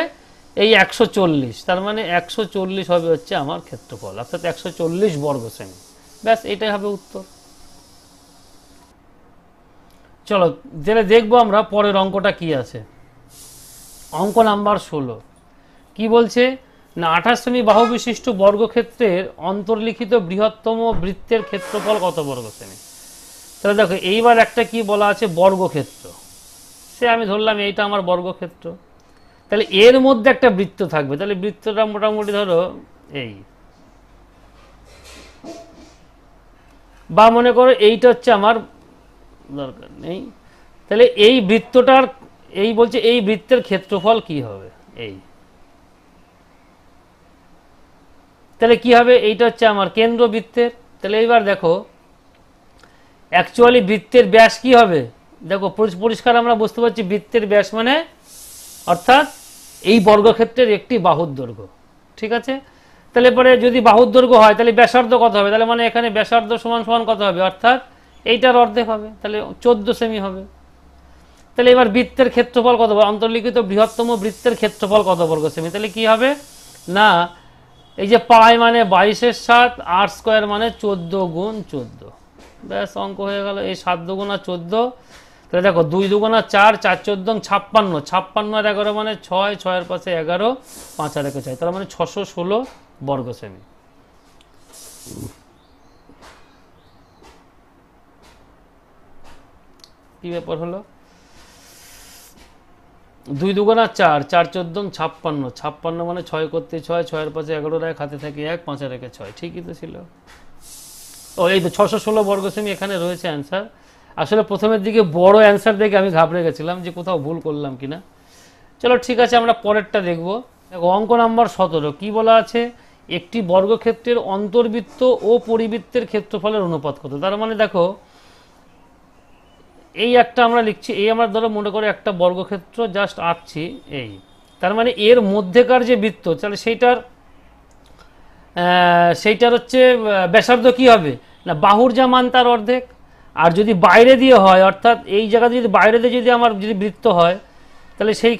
এই 140, তার মানে 140 হবে হচ্ছে আমার ক্ষেত্রফল, অর্থাৎ 140 বর্গ সেমি। ব্যাস এটাই হবে উত্তর। চলো যেটা দেখবো আমরা পরের অঙ্কটা কি আছে, অঙ্ক নাম্বার 16 কি বলছে না, 28 সেমি বাহু বিশিষ্ট বর্গক্ষেত্রের অন্তর্লিখিত বৃহত্তম বৃত্তের ক্ষেত্রফল কত বর্গ সেমি। তাহলে দেখো এইবার একটা কি বলা আছে, বর্গক্ষেত্র, সে আমি ধরলাম এইটা আমার বর্গক্ষেত্র, তাহলে এর মধ্যে একটা বৃত্ত থাকবে, তাহলে বৃত্তটা মোটামুটি ধরো এই, বা মনে করো এইটা হচ্ছে আমার দরকার নেই, তাহলে এই বৃত্তটার এই বলছে এই বৃত্তের ক্ষেত্রফল কি হবে, এই তাহলে কি হবে, এইটা হচ্ছে আমার কেন্দ্র বৃত্তের। তাহলে এইবার দেখো অ্যাকচুয়ালি বৃত্তের ব্যাস কি হবে, দেখো পরিষ্কার আমরা বুঝতে পারছি বৃত্তের ব্যাস মানে অর্থাৎ এই বর্গক্ষেত্রের একটি বাহুর দৈর্ঘ্য, ঠিক আছে। তাহলে পরে যদি বাহুর দৈর্ঘ্য হয় তাহলে ব্যাসার্ধ কত হবে, তাহলে মানে এখানে ব্যাসার্ধ সমান সমান কত হবে, অর্থাৎ এইটার অর্ধেক হবে, তাহলে 14 সেমি হবে। তাহলে এবার বৃত্তের ক্ষেত্রফল কত, অন্তর্লিখিত বৃহত্তম বৃত্তের ক্ষেত্রফল কত বর্গ সেমি, তাহলে কি হবে না, এই যে পাই মানে 22/7, আর স্কোয়ার মানে 14 গুণ 14, ব্যাস অঙ্ক হয়ে গেল। এই 7 2 14, তাহলে দেখো 2 2 4, 4 14 56, 56 আর 11 মানে 6, 6 এর পাশে 11, 5 আর 1 6, তার মানে 616 বর্গ সেমি। কি ব্যাপার হলো, 2 2 4, 4 14 56, 56 মানে 6 করতে 6, 6 এর পাশে 11 রাখ, হাতে থাকে 1, 5 আর 1 6, ঠিকই তো ছিল। এই তো 616 বর্গ সেমি এখানে রয়েছে অ্যান্সার। আসলে প্রথমের দিকে বড় অ্যান্সার দেখে আমি ঘাবড়ে গেছিলাম যে কোথাও ভুল করলাম কিনা। চলো ঠিক আছে, আমরা পরেরটা দেখব। দেখো অঙ্ক নাম্বার 17 কি বলা আছে, একটি বর্গক্ষেত্রের অন্তর্বৃত্ত ও পরিবৃত্তের ক্ষেত্রফলের অনুপাত কত। তার মানে দেখো এই একটা আমরা লিখছি, এই আমরা ধরো মনে করে একটা বর্গক্ষেত্র জাস্ট আঁকছি, এই তার মানে এর মধ্যেকার যে বৃত্ত, তাহলে সেইটার হচ্ছে ব্যাসার্ধ কি হবে না, বাহুর যা মান তার অর্ধেক। আর যদি বাইরে দিয়ে হয়, অর্থাৎ এই জায়গাতে যদি বাইরে দিয়ে যদি আমার যদি বৃত্ত হয়, তাহলে সেই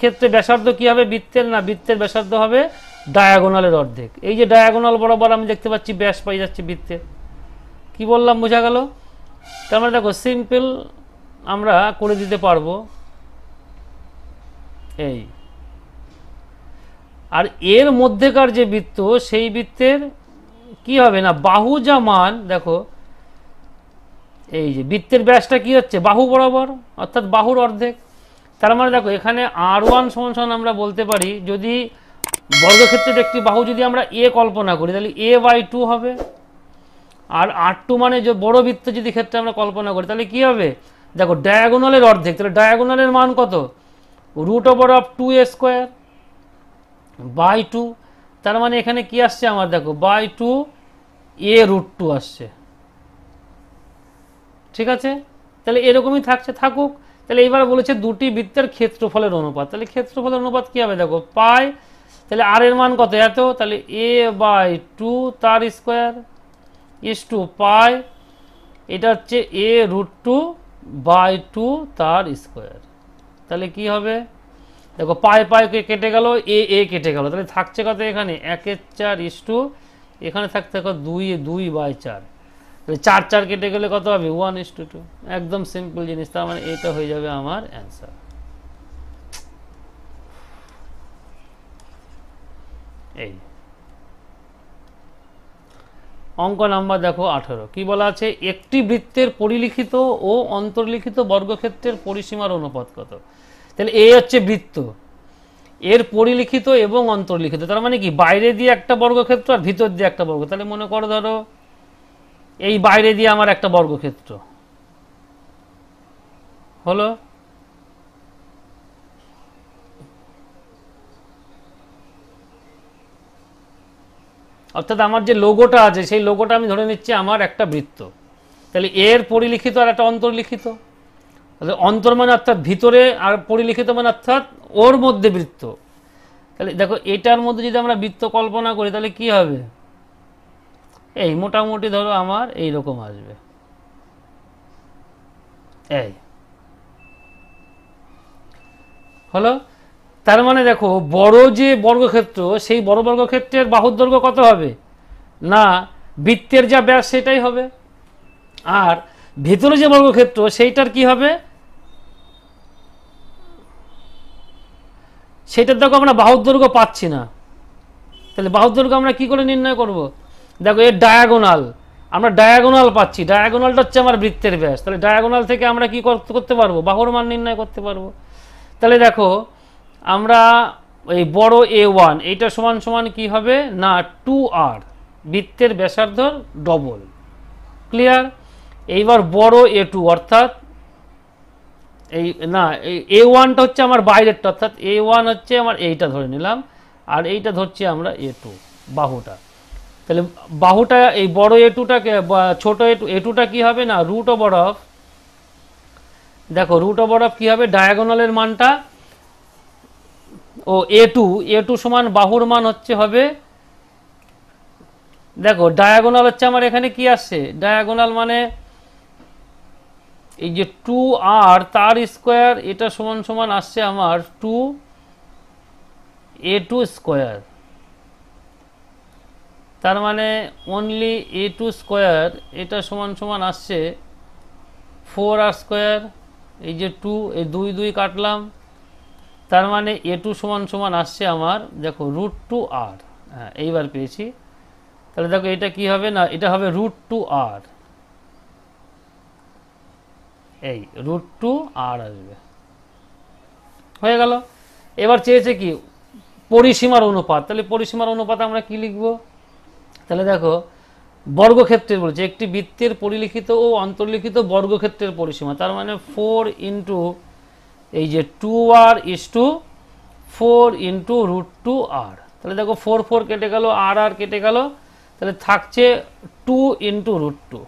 ক্ষেত্রে ব্যাসার্ধ কি হবে বৃত্তের, না বৃত্তের ব্যাসার্ধ হবে ডায়াগোনালের অর্ধেক। এই যে ডায়াগোনাল বরাবর আমি দেখতে পাচ্ছি ব্যাস পাই যাচ্ছে বৃত্তের। কি বললাম বোঝা গেল? তার মানে দেখো সিম্পল আমরা করে দিতে পারবো। এই আর এর মধ্যেকার যে বৃত্ত সেই বৃত্তের কি হবে না বাহু যা মান দেখো এই যে বৃত্তের ব্যাসটা কি হচ্ছে বাহু বরাবর অর্থাৎ বাহুর অর্ধেক। তার মানে দেখো এখানে r1 সমান আমরা বলতে পারি যদি বর্গক্ষেত্রের একটি বাহু যদি আমরা a কল্পনা করি তাহলে a/2 হবে। আর r2 মানে যে বড় বৃত্ত যদি ক্ষেত্রে আমরা কল্পনা করি তাহলে কি হবে দেখো ডায়াগোনালের অর্ধেক, তাহলে ডায়াগোনালের মান কত √2a² বাই 2। তার মানে এখানে কি আসছে আমার দেখো বাই 2 a√2 আসছে, ঠিক আছে। তাহলে এরকমই থাকুক। তাহলে এবার বলেছে দুটি বৃত্তের ক্ষেত্রফলের অনুপাত, তাহলে ক্ষেত্রফলের অনুপাত কি হবে দেখো পাই, তাহলে আর এর মান কত এত, তাহলে a/2 তার স্কোয়ার ইস টু পাই, এটা হচ্ছে a√2/2 তার স্কোয়ার। তাহলে কি হবে দেখো পাই কেটে গেল, এ কেটে গেল, তাহলে থাকছে কত এখানে 1/4 ইস টু এখানে থাকতে 2/4, তাহলে 4 কেটে গেলে কত হবে 1:2। একদম সিম্পল জিনিস, তার মানে এটা হয়ে যাবে আমার অ্যান্সার। এই অঙ্ক নাম্বার দেখো 18, কি বলা আছে একটি বৃত্তের পরিলিখিত ও অন্তর্লিখিত বর্গক্ষেত্রের পরিসীমার অনুপাত কত। তাহলে এই হচ্ছে বৃত্ত, এর পরিলিখিত এবং অন্তর্লিখিত, তার মানে কি বাইরে দিয়ে একটা বর্গক্ষেত্র আর ভিতর দিয়ে একটা বর্গ। তাহলে মনে করো ধরো এই বাইরে দিয়ে আমার একটা বর্গক্ষেত্র হলো, অর্থাৎ আমার যে লোগোটা আছে সেই লোগোটা আমি ধরে নিচ্ছি আমার একটা বৃত্ত। তাহলে এর পরিলিখিত আর একটা অন্তর্লিখিত, তাহলে অন্তর মানে অর্থাৎ ভিতরে আর পরিলিখিত মানে অর্থাৎ ওর মধ্যে বৃত্ত। তাহলে দেখো এটার মধ্যে যদি আমরা বৃত্ত কল্পনা করি তাহলে কি হবে এই মোটামুটি ধরো আমার এই রকম আসবে, এই হলো। তার মানে দেখো বড় যে বর্গক্ষেত্র সেই বড় বর্গক্ষেত্রের বাহুর দৈর্ঘ্য কত হবে না বৃত্তের যা ব্যাস সেটাই হবে, আর ভিতরে যে বর্গক্ষেত্র সেইটার কি হবে সেটার দেখো আমরা বাহুর দৈর্ঘ্য পাচ্ছি না। তাহলে বাহুর দৈর্ঘ্য আমরা কি করে নির্ণয় করব দেখো এর ডায়াগোনাল, আমরা ডায়াগোনাল পাচ্ছি, ডায়াগোনালটা হচ্ছে আমার বৃত্তের ব্যাস, তাহলে ডায়াগোনাল থেকে আমরা কি করতে পারবো বাহুর মান নির্ণয় করতে পারবো। তাহলে দেখো আমরা এই বড় a1 এইটা সমান সমান কি হবে না 2r বৃত্তের ব্যাসার্ধর ডবল, ক্লিয়ার। এইবার বড় a2 অর্থাৎ এই না এই a1টা হচ্ছে আমার বাইরেরটা, অর্থাৎ a1 হচ্ছে আমার এইটা ধরে নিলাম আর এইটা ধরছি আমরা a2 বাহুটা। তাহলে বাহুটা এই বড় a2টাকে ছোট a2টা কি হবে না √, দেখো √, কি হবে ডায়াগোনালের মানটা ও a2 সমান বাহুর মান হচ্ছে হবে দেখো ডায়াগোনাল হচ্ছে আমার এখানে কি আসছে ডায়াগোনাল মানে এই যে 2r তার স্কোয়ার এটা সমান সমান আসছে আমার 2a2 স্কোয়ার, তার মানে অনলি a2 স্কোয়ার এটা সমান সমান আসছে 4r স্কোয়ার, এই যে 2 এই 2 কাটলাম, তার মানে a2 সমান সমান আসছে আমার দেখো √2r, হ্যাঁ এইবার পেয়েছি। তাহলে দেখো এটা কি হবে না এটা হবে √2r, এই √2r আসবে, হয়ে গেল। এবার চেয়েছে কি পরিসীমার অনুপাত, তাহলে পরিসীমার অনুপাত আমরা কি লিখব তাহলে দেখো বর্গক্ষেত্রের বলছে একটি বৃত্তের পরিলিখিত ও অন্তর্লিখিত বর্গক্ষেত্রের পরিসীমা, তার মানে 4 ইন্টু এই যে 2r is to 4 into √2r, তাহলে দেখো 4 কেটে গেল আর কেটে গেল, তাহলে থাকছে 2 ইন্টু √2,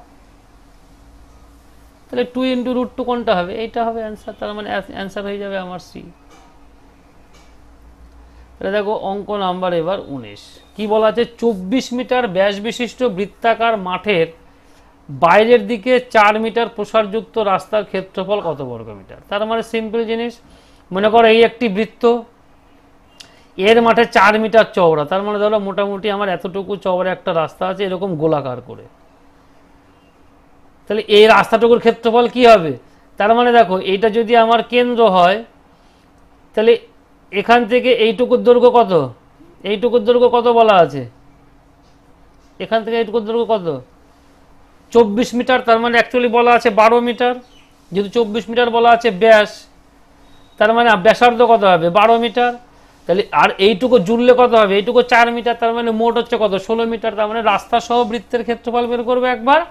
তাহলে 2 ইন্টু √2 কোনটা হবে এইটা হবে অ্যান্সার, তার মানে অ্যান্সার হয়ে যাবে আমার সি। তাহলে দেখো অঙ্ক নাম্বার এবার 19, কি বলা আছে 24 মিটার ব্যাস বিশিষ্ট বৃত্তাকার মাঠের বাইরের দিকে 4 মিটার প্রসারযুক্ত রাস্তার ক্ষেত্রফল কত বর্গ মিটার। তার মানে সিম্পল জিনিস, মনে করো এই একটি বৃত্ত এর মাঠে 4 মিটার চওড়া, তার মানে ধরো মোটামুটি আমার এতটুকু চওড়া একটা রাস্তা আছে এরকম গোলাকার করে, তাহলে এই রাস্তাটুকুর ক্ষেত্রফল কি হবে তার মানে দেখো এইটা যদি আমার কেন্দ্র হয় তাহলে এখান থেকে এইটুকুর দৈর্ঘ্য কত এইটুকুর দৈর্ঘ্য কত বলা আছে, এখান থেকে এইটুকুর দৈর্ঘ্য কত, 24 মিটার, তার মানে অ্যাকচুয়ালি বলা আছে 12 মিটার, যেহেতু 24 মিটার বলা আছে ব্যাস, তার মানে ব্যাসার্ধ কত হবে 12 মিটার, তাহলে আর এইটুকু জুড়লে কত হবে, এইটুকু 4 মিটার, তার মানে মোট হচ্ছে কত 16 মিটার, তার মানে রাস্তা সহ বৃত্তের ক্ষেত্রফল বের করবো একবার,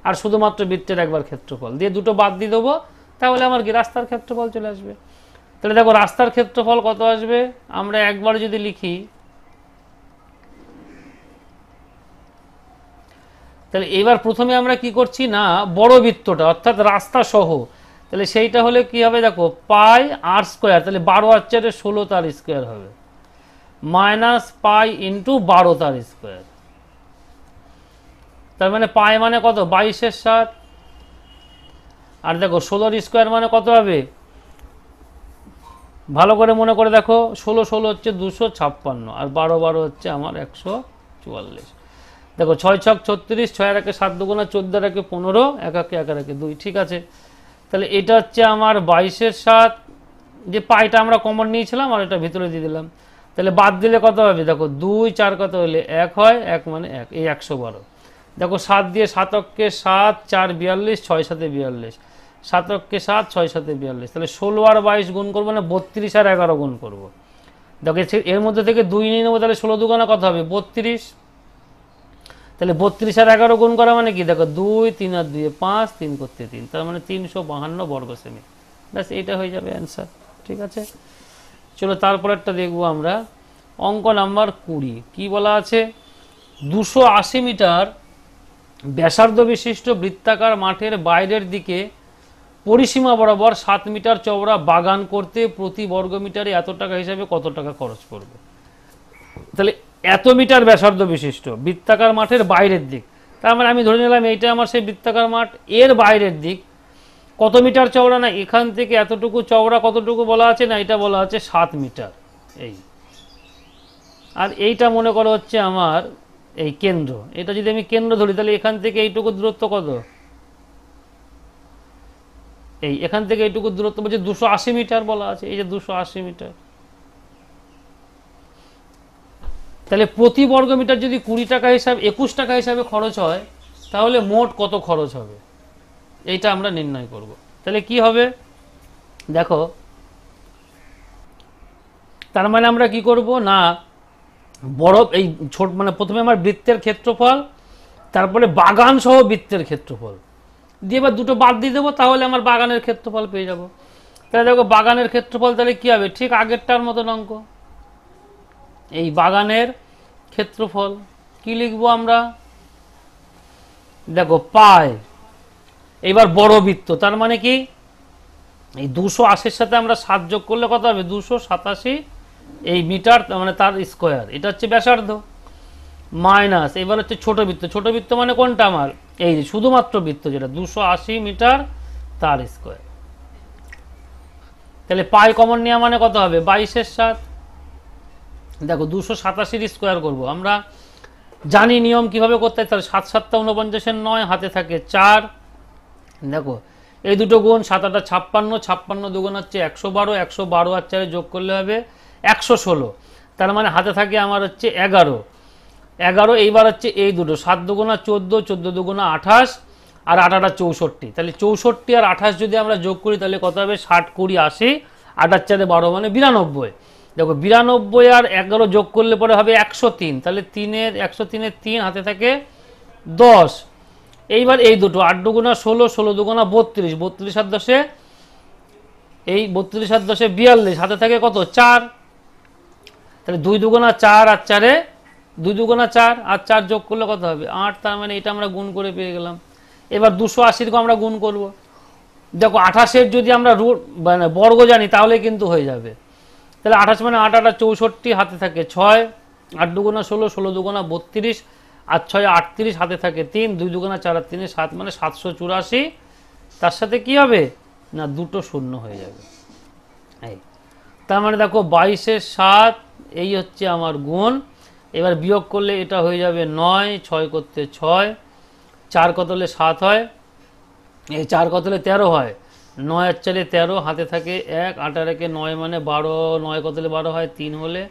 আর শুধুমাত্র বৃত্তের একবার ক্ষেত্রফল দিয়ে দুটো বাদ দিয়ে দেবো, তাহলে আমার কি রাস্তার ক্ষেত্রফল চলে আসবে। তাহলে দেখো রাস্তার ক্ষেত্রফল কত আসবে, আমরা একবার যদি লিখি, তাহলে এবার প্রথমে আমরা কি করছি না, বড় বৃত্তটা অর্থাৎ রাস্তা সহ, তাহলে সেইটা হলে কি হবে দেখো পাই আর স্কোয়ার, তাহলে 12 আর 4 16 তার স্কোয়ার হবে, মাইনাস পাই ইন্টু 12 তার স্কোয়ার, তার মানে পাই মানে কত 22 এর 7, আর দেখো 16 স্কোয়ার মানে কত হবে, ভালো করে মনে করে দেখো 16 16 হচ্ছে 256, আর 12 12 হচ্ছে আমার 144, দেখো 6 6 36, 6 1 7 2 14 1 15, 1 1 1 2, ঠিক আছে। তাহলে এটা হচ্ছে আমার 22 এর 7, যে পাইটা আমরা কমন নিয়েছিলাম আর এটা ভিতরে দিয়ে দিলাম, তাহলে বাদ দিলে কত হবে দেখো 2 4 কত হলে 1 হয়, 1 মানে 1, এই 112, দেখো 7 দিয়ে 7 অক্ষে 7 4 42, 6 7 42, 7 অক্ষে 7 6 7 42, তাহলে 16 আর 22 গুণ করবো না 32 আর 11 গুণ করবো, দেখো এর মধ্যে থেকে 2 নিয়ে নেবো, তাহলে 16 দুগুণা কত হবে 32, তাহলে 32 আর 11 গুণ করা মানে কি দেখো 2 3 আর 2 5, 3 করতে 3, তার মানে 352 বর্গ সেমি, ব্যাস এইটা হয়ে যাবে অ্যান্সার, ঠিক আছে। চলো তারপরেরটা দেখবো আমরা, অঙ্ক নাম্বার 20, কি বলা আছে, 280 মিটার ব্যাসার্ধ বিশিষ্ট বৃত্তাকার মাঠের বাইরের দিকে পরিসীমা বরাবর 7 মিটার চওড়া বাগান করতে প্রতি বর্গ মিটারে এত টাকা হিসাবে কত টাকা খরচ পড়বে। তাহলে এত মিটার ব্যাসার্ধ বিশিষ্ট বৃত্তাকার মাঠের বাইরের দিক, তার মানে আমি ধরে নিলাম এইটা আমার সেই বৃত্তাকার মাঠ, এর বাইরের দিক কত মিটার চওড়া, না এখান থেকে এতটুকু চওড়া কতটুকু বলা আছে, না এটা বলা আছে 7 মিটার, এই আর এইটা মনে করো হচ্ছে আমার এই কেন্দ্র, এটা যদি আমি কেন্দ্র ধরি তাহলে এখান থেকে এইটুকু দূরত্ব কত, এই এখান থেকে এইটুকু দূরত্ব বলছে 280 মিটার বলা আছে, এই যে 280 মিটার, তাহলে প্রতি বর্গ মিটার যদি 20 টাকা হিসাবে 21 টাকা হিসাবে খরচ হয়, তাহলে মোট কত খরচ হবে এইটা আমরা নির্ণয় করব। তাহলে কি হবে দেখো, তার মানে আমরা কি করব না, বড় এই ছোট মানে প্রথমে আমার বৃত্তের ক্ষেত্রফল, তারপরে বাগান সহ বৃত্তের ক্ষেত্রফল দিয়ে এবার দুটো বাদ দিয়ে দেবো, তাহলে আমার বাগানের ক্ষেত্রফল পেয়ে যাব। তাহলে দেখো বাগানের ক্ষেত্রফল তাহলে কি হবে, ঠিক আগেরটার মতন অঙ্ক, এই বাগানের ক্ষেত্রফল কি লিখবো আমরা, দেখো পাই, এবার বড় বৃত্ত, তার মানে কি এই 280 সাথে আমরা 7 যোগ করলে কত হবে 287 এই মিটার, মানে তার স্কোয়ার, এটা হচ্ছে ব্যাসার্ধ, মাইনাস এবার হচ্ছে ছোট বৃত্ত, ছোট বৃত্ত মানে কোনটা আমার এই শুধুমাত্র বৃত্ত যেটা 280 মিটার তার স্কোয়ার, তাহলে পাই কমন নেওয়া মানে কত হবে 22 এর 7, দেখো 287 স্কোয়ার করবো, আমরা জানি নিয়ম কিভাবে করতে হয়, তাহলে 7 7 49 9, হাতে থাকে 4, দেখো এই দুটো গুণ 7 8 56, 56 দুগুণ হচ্ছে 112, 112 আর 4 যোগ করলে হবে 116, তার মানে হাতে থাকে আমার হচ্ছে 11, এইবার হচ্ছে এই দুটো 7 দুগুণা 14, 14 দুগুণা 28, আর 8 8 64, তাহলে 64 আর 28 যদি আমরা যোগ করি তাহলে কত হবে 60 20 80, 8 আর 4 12 মানে 92, দেখো 92 আর 11 যোগ করলে পরে হবে 103, তাহলে 103 এর 3 হাতে থাকে 10, এইবার এই দুটো 8 দুগুণা 16, 16 দুগুণা 32, 32 আর 10 এই 32 আর 10 42, হাতে থাকে কত 4, তাহলে 2 দুগুণা 4 আর 4 2 দুগুণা 4 আর 4 যোগ করলে কত হবে 8, তার মানে এটা আমরা গুণ করে পেয়ে গেলাম। এবার 280 আমরা গুণ করব, দেখো 28 যদি আমরা রুট মানে বর্গ জানি তাহলে কিন্তু হয়ে যাবে, তাহলে 28 মানে 8 8 64, হাতে থাকে 6, 8 দুগুণা 16, 16 দুগুণা 32, আর 6 38, হাতে থাকে 3, 2 দুগুণা 4 আর 3 7, মানে 784, তার সাথে কি হবে না দুটো শূন্য হয়ে যাবে, এই তার মানে দেখো 22 এর 7 এই হচ্ছে আমার গুণ, এবার বিয়োগ করলে এটা হয়ে যাবে 9, 6 করতে 6, 4 কত হলে 7 হয়, এই 4 কত হলে 13 হয়, 9 আর 4 13, হাতে থাকে 1, 8 আর 1 9 মানে 12, 9 কত হলে 12 হয় 3 হলে,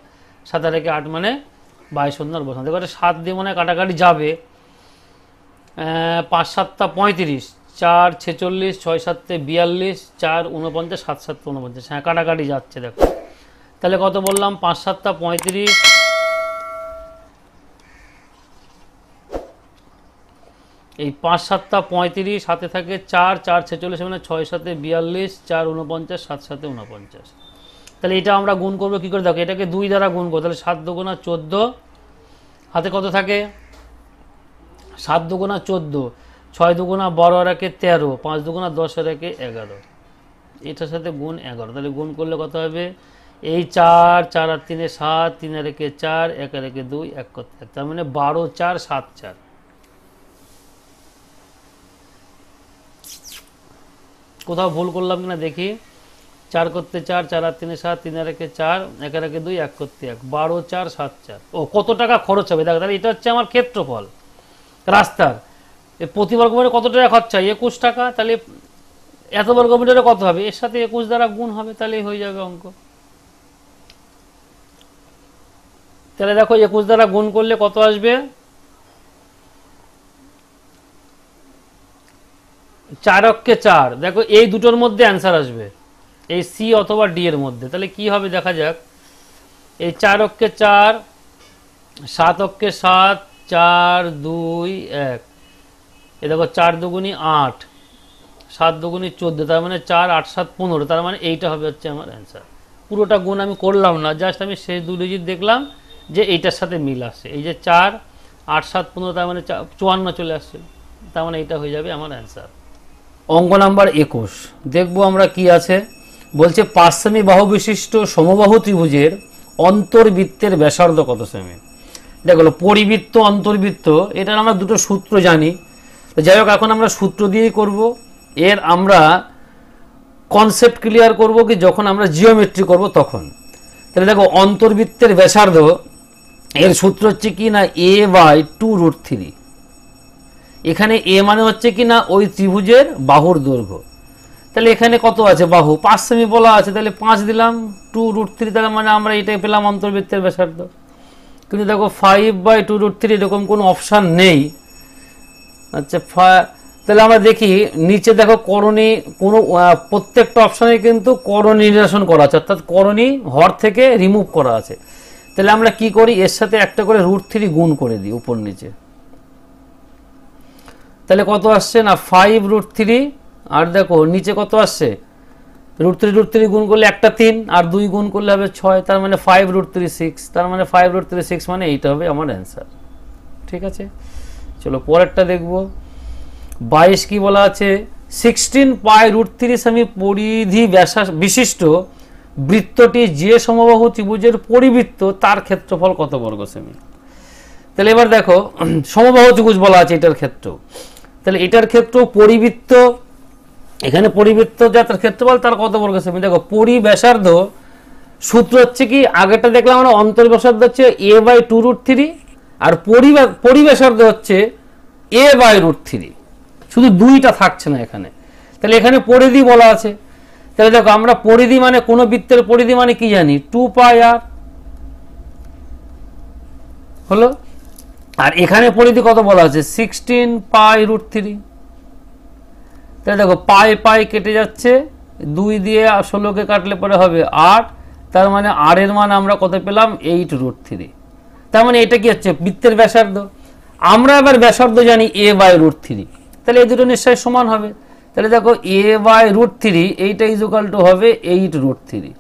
7 আর 1 8 মানে 22 বসান। দেখো 7 দিয়ে মনে হয় কাটাকাটি যাবে, 5 7 35, 4 46, 6 7 42, 4 49, 7 7 49, হ্যাঁ কাটাকাটি যাচ্ছে। দেখো তাহলে কত বললাম, 5 7 35, এই 5 7 35, সাথে থাকে 4 4 46, মানে 6 7 42, 4 49, 7 7 49। তাহলে এটা আমরা গুণ করবো কি করে, দেখো এটাকে 2 দ্বারা গুণ করবো, তাহলে 7 দুগুণা 14, হাতে কত থাকে 7 দুগুণা 14, 6 দুগুণা 12 আর একে 13, 5 দুগুণা 10 আর একে 11, এটার সাথে গুণ 11। তাহলে গুণ করলে কত হবে, এই 4 4 আর 3 7, 3 আর একে 4, 1 আর একে 2, 1 করতে 1, তার মানে 12 4 7 4। কোথাও ভুল করলাম কিনা দেখি, 4 করতে 4, 4 আর 3 7, 3 আর একে 4, 1 আর একে 2, 1 করতে 1, 12 4 7 4। ও কত টাকা খরচ হবে দেখো, তাহলে এটা হচ্ছে আমার ক্ষেত্রফল রাস্তার। প্রতি বর্গ মিটারে কত টাকা খরচা হয়, 21 টাকা। তাহলে এত বর্গ মিটারে কত হবে, এর সাথে 21 দ্বারা গুণ হবে, তাহলেই হয়ে যাবে অঙ্ক। তাহলে দেখো 21 দ্বারা গুণ করলে কত আসবে, 4 অক্ষে 4। দেখো এই দুটোর মধ্যে অ্যান্সার আসবে, এই সি অথবা ডি এর মধ্যে। তাহলে কি হবে দেখা যাক, এই 4 অক্ষে 4, 7 অক্ষে 7, 4 2 1, এ দেখো 4 দুগুণী 8, 7 দুগুণী 14, তার মানে 4 8 7 15, তার মানে এইটা হবে হচ্ছে আমার অ্যান্সার। পুরোটা গুণ আমি করলাম না, জাস্ট আমি শেষ 2 ডিজিট দেখলাম যে এইটার সাথে মিল আসছে। এই যে 4 8 7 15, তার মানে 54 চলে আসছে, তার মানে এইটা হয়ে যাবে আমার অ্যান্সার। অঙ্ক নাম্বার 21 দেখবো আমরা কি আছে। বলছে 5 সেমি বাহু বিশিষ্ট সমবাহু ত্রিভুজের অন্তর্বৃত্তের ব্যাসার্ধ কত সেমি। দেখো পরিবৃত্ত অন্তর্বৃত্ত, এটার আমরা দুটো সূত্র জানি, যাই হোক এখন আমরা সূত্র দিয়েই করব। এর আমরা কনসেপ্ট ক্লিয়ার করব কি যখন আমরা জিওমেট্রি করব তখন। তাহলে দেখো অন্তর্বৃত্তের ব্যাসার্ধ, এর সূত্র হচ্ছে কি না a/2√3। এখানে এ মানে হচ্ছে কি না ওই ত্রিভুজের বাহুর দৈর্ঘ্য। তাহলে এখানে কত আছে, বাহু 5 সেমি বলা আছে, তাহলে 5 দিলাম, 2√3, তাহলে মানে আমরা এটাই পেলাম অন্তর্বৃত্তের ব্যাসার্ধ। কিন্তু দেখো 5/2√3 এরকম কোনো অপশান নেই। আচ্ছা তাহলে আমরা দেখি নিচে দেখো করণী, কোনো প্রত্যেকটা অপশানে কিন্তু করণী নির্দেশন করা আছে, অর্থাৎ করণী হর থেকে রিমুভ করা আছে। তাহলে আমরা কি করি, এর সাথে একটা করে √3 গুণ করে দিই উপর নিচে। তাহলে কত আসছে না 5√3, আর দেখো নিচে কত আসছে √3 গুণ করলে একটা 3, আর 2 গুণ করলে হবে 6, তার মানে 5√3 6, তার মানে 5√3 6 মানে এইটা হবে আমার অ্যান্সার। ঠিক আছে, চলো পরেরটা দেখব। 22 কি বলা আছে, 16 π√3 সেমি পরিধি বিশিষ্ট বৃত্তটি যে সমবাহু ত্রিভুজের পরিবৃত্ত তার ক্ষেত্রফল কত বর্গ সেমি। তাহলে এবার দেখো সমবাহু ত্রিভুজ বলা আছে এটার ক্ষেত্র, তাহলে এটার ক্ষেত্র পরিবৃত্ত, এখানে পরিবৃত্ত যা তার ক্ষেত্রফল তার কত বর্গ সেমি। দেখো পরিব্যাসার্ধ সূত্র হচ্ছে কি, আগেরটা দেখলাম আমরা অন্তর্ব্যাসার্ধ হচ্ছে a/2√3, আর পরিব্যাসার্ধ হচ্ছে a/√3, শুধু 2টা থাকছে না এখানে। তাহলে এখানে পরিধি বলা আছে, তাহলে দেখো আমরা পরিধি মানে কোন বৃত্তের পরিধি মানে কি জানি, 2πr হলো, আর এখানে পরিধি কত বলা আছে 16 π√3। তাহলে দেখো পাই পাই কেটে যাচ্ছে, 2 দিয়ে 16কে কাটলে পরে হবে 8, তার মানে r এর মান আমরা কত পেলাম 8√3। তার মানে এটা কি হচ্ছে বৃত্তের ব্যাসার্ধ। আমরা এবার ব্যাসার্ধ জানি a/√3, তাহলে এই দুটো নিশ্চয়ই সমান হবে। তাহলে দেখো a/√3 এইটা ইকুয়াল টু হবে 8√3।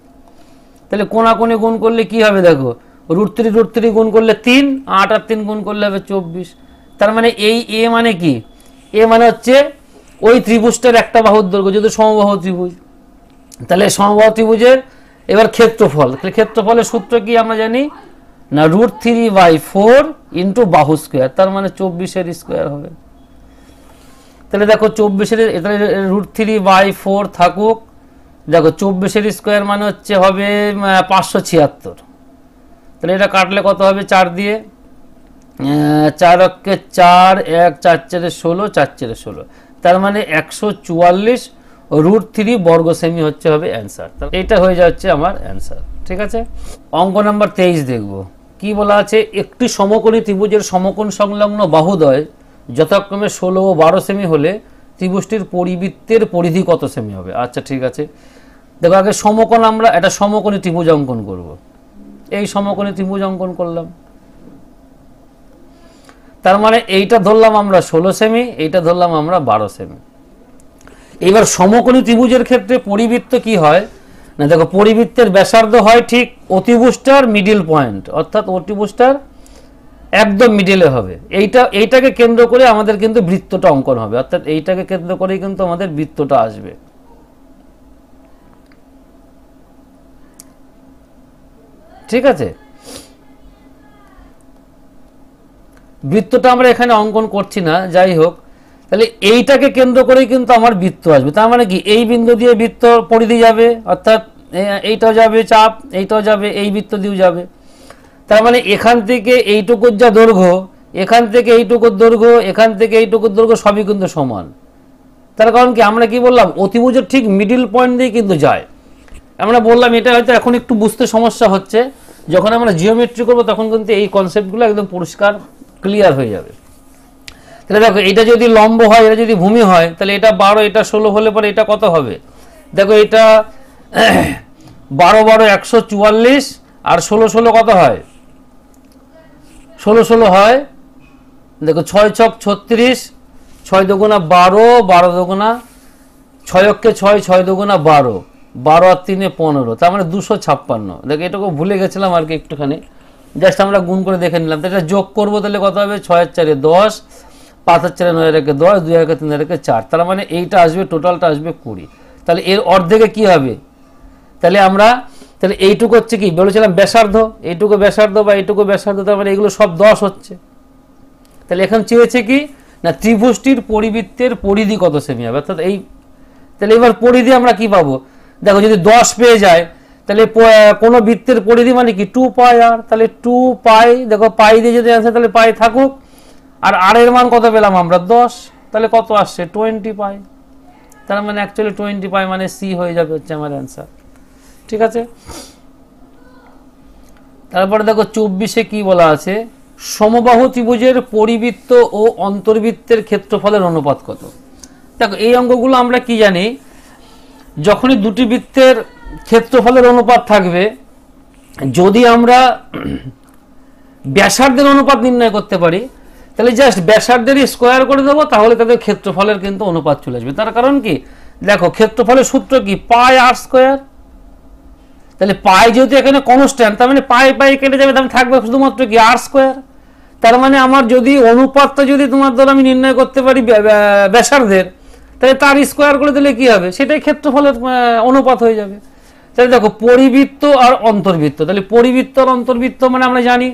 তাহলে কোণাকোণে গুণ করলে কি হবে, দেখো √3 গুণ করলে 3, 8 আর 3 গুণ করলে হবে 24। তার মানে এই a মানে কি, a মানে হচ্ছে ওই ত্রিভুজটার একটা বাহুর দৈর্ঘ্য, যেহেতু সমবাহু ত্রিভুজ। তাহলে সমবাহু ত্রিভুজের এবার ক্ষেত্রফল, ক্ষেত্রফলের সূত্র কি আমরা জানি না, √3/4 ইন্টু বাহু স্কোয়ার, তার মানে 24-এর স্কোয়ার হবে। তাহলে দেখো 24-এর √3/4 থাকুক, দেখো 24-এর স্কোয়ার মানে হচ্ছে হবে 576। তাহলে এটা কাটলে কত হবে 4 দিয়ে, 4 অক্ষে 4, 1 4 4 16, 4 4 16, তার মানে 144√3 বর্গ সেমি হচ্ছে হবে অ্যান্সার। এটা হয়ে যাচ্ছে আমার অ্যান্সার। ঠিক আছে, অঙ্ক নাম্বার 23 দেখব। কি বলা আছে, একটি সমকোণী ত্রিভুজের সমকোণ সংলগ্ন বাহুদ্বয় যথাক্রমে 16 ও 12 সেমি হলে ত্রিভুজটির পরিবৃত্তের পরিধি কত সেমি হবে? আচ্ছা ঠিক আছে, দেখো আগে সমকোণ, আমরা একটা সমকোণী ত্রিভুজ অঙ্কন করব। এই সমকোণী ত্রিভুজ অঙ্কন করলাম, তার মানে এইটা ধরলাম আমরা 16 সেমি, এইটা ধরলাম আমরা 12 সেমি। এবার সমকোণী ত্রিভুজের ক্ষেত্রে পরিবৃত্ত কি হয় না, দেখো পরিবৃত্তের ব্যাসার্ধ হয় ঠিক অতিভুজটার মিডিল পয়েন্ট, অর্থাৎ অতিভুজটার একদম মিডিলে হবে। এইটাকে কেন্দ্র করে আমাদের কিন্তু বৃত্তটা অঙ্কন হবে, অর্থাৎ এইটাকে কেন্দ্র করেই কিন্তু আমাদের বৃত্তটা আসবে। ঠিক আছে, বৃত্তটা আমরা এখানে অঙ্কন করছি না, যাই হোক, তাহলে এইটাকে কেন্দ্র করেই কিন্তু আমার বৃত্ত আসবে। তার মানে কি, এই বিন্দু দিয়ে বৃত্ত পরিধি যাবে, অর্থাৎ এইটাও যাবে চাপ, এইটাও যাবে, এই বৃত্ত দিয়েও যাবে। তার মানে এখান থেকে এইটুকুর যা দৈর্ঘ্য, এখান থেকে এইটুকুর দৈর্ঘ্য, এখান থেকে এইটুকুর দৈর্ঘ্য সবই কিন্তু সমান। তার কারণ কি, আমরা কি বললাম, অতিভুজের ঠিক মিডিল পয়েন্ট দিয়ে কিন্তু যায়। আমরা বললাম এটা হয়তো এখন একটু বুঝতে সমস্যা হচ্ছে, যখন আমরা জিওমেট্রি করবো তখন কিন্তু এই কনসেপ্টগুলো একদম পরিষ্কার ক্লিয়ার হয়ে যাবে। তাহলে দেখো, এটা যদি লম্ব হয়, এটা যদি ভূমি হয়, তাহলে এটা 12, এটা 16 হলে পরে এটা কত হবে? দেখো এটা 12 12 144, আর 16 16 কত হয়? 16 16 হয়, দেখো 6 ছক 36, 6 দুগুণা 12, 12 দুগুণা 6 অক্ষে 6, 6 দুগুণা 12, 12 আর 3 15, তার মানে 256। দেখো এটাকে ভুলে গেছিলাম আর কি একটুখানি, জাস্ট আমরা গুণ করে দেখে নিলাম। এটা যোগ করবো, তাহলে কত হবে? 6 আর 4 10, 5 আর 4 9 আর 1 10, 2 আর 1 3 আর 1 4, তার মানে এইটা আসবে, টোটালটা আসবে 20। তাহলে এর অর্ধেকে কি হবে? তাহলে এইটুকু হচ্ছে কি বলেছিলাম, ব্যাসার্ধ, এইটুকু ব্যাসার্ধ বা এইটুকু ব্যাসার্ধ, তার মানে এগুলো সব 10 হচ্ছে। তাহলে এখন চেয়েছে কি না, ত্রিভুজটির পরিবৃত্তের পরিধি কত সেমি হবে, অর্থাৎ এই। তাহলে এবার পরিধি আমরা কি পাবো? দেখো যদি 10 পেয়ে যায়, তাহলে কোন বৃত্তের পরিধি মানে কি 2 পাই আর, তাহলে 2 পাই, দেখো পাই দিয়ে যদি আসে তাহলে পাই থাকুক, আর আর এর মান কত পেলাম আমরা? 10, তাহলে কত আসছে? 20 পাই। তার মানে অ্যাকচুয়ালি 20 পাই মানে সি হয়ে যাবে, হচ্ছে আমার অ্যান্সার। ঠিক আছে, তারপরে দেখো 24-এ কি বলা আছে, সমবাহু ত্রিভুজের পরিবৃত্ত ও অন্তর্বৃত্তের ক্ষেত্রফলের অনুপাত কত? দেখো এই অঙ্কগুলো আমরা কি জানি, যখনই দুটি বৃত্তের ক্ষেত্রফলের অনুপাত থাকবে, যদি আমরা ব্যাসার্ধের অনুপাত নির্ণয় করতে পারি, তাহলে জাস্ট ব্যাসার্ধের স্কোয়ার করে দেবো, তাহলে তাদের ক্ষেত্রফলের কিন্তু অনুপাত চলে আসবে। তার কারণ কি, দেখো ক্ষেত্রফলের সূত্র কি, পাই আর স্কোয়ার। তাহলে পাই যেহেতু এখানে কনস্ট্যান্ট, তার মানে পাই পাই কেটে যাবে, তাহলে থাকবে শুধুমাত্র কি আর স্কোয়ার। তার মানে আমার যদি অনুপাতটা যদি তোমার দ্বারা আমি নির্ণয় করতে পারি ব্যাসার্ধের, তাহলে তার স্কোয়ার করে দিলে কি হবে, সেটাই ক্ষেত্রফলের অনুপাত হয়ে যাবে। তাহলে দেখো পরিবৃত্ত আর অন্তর্বৃত্ত, তাহলে পরিবৃত্ত আর অন্তর্বৃত্ত মানে আমরা জানি,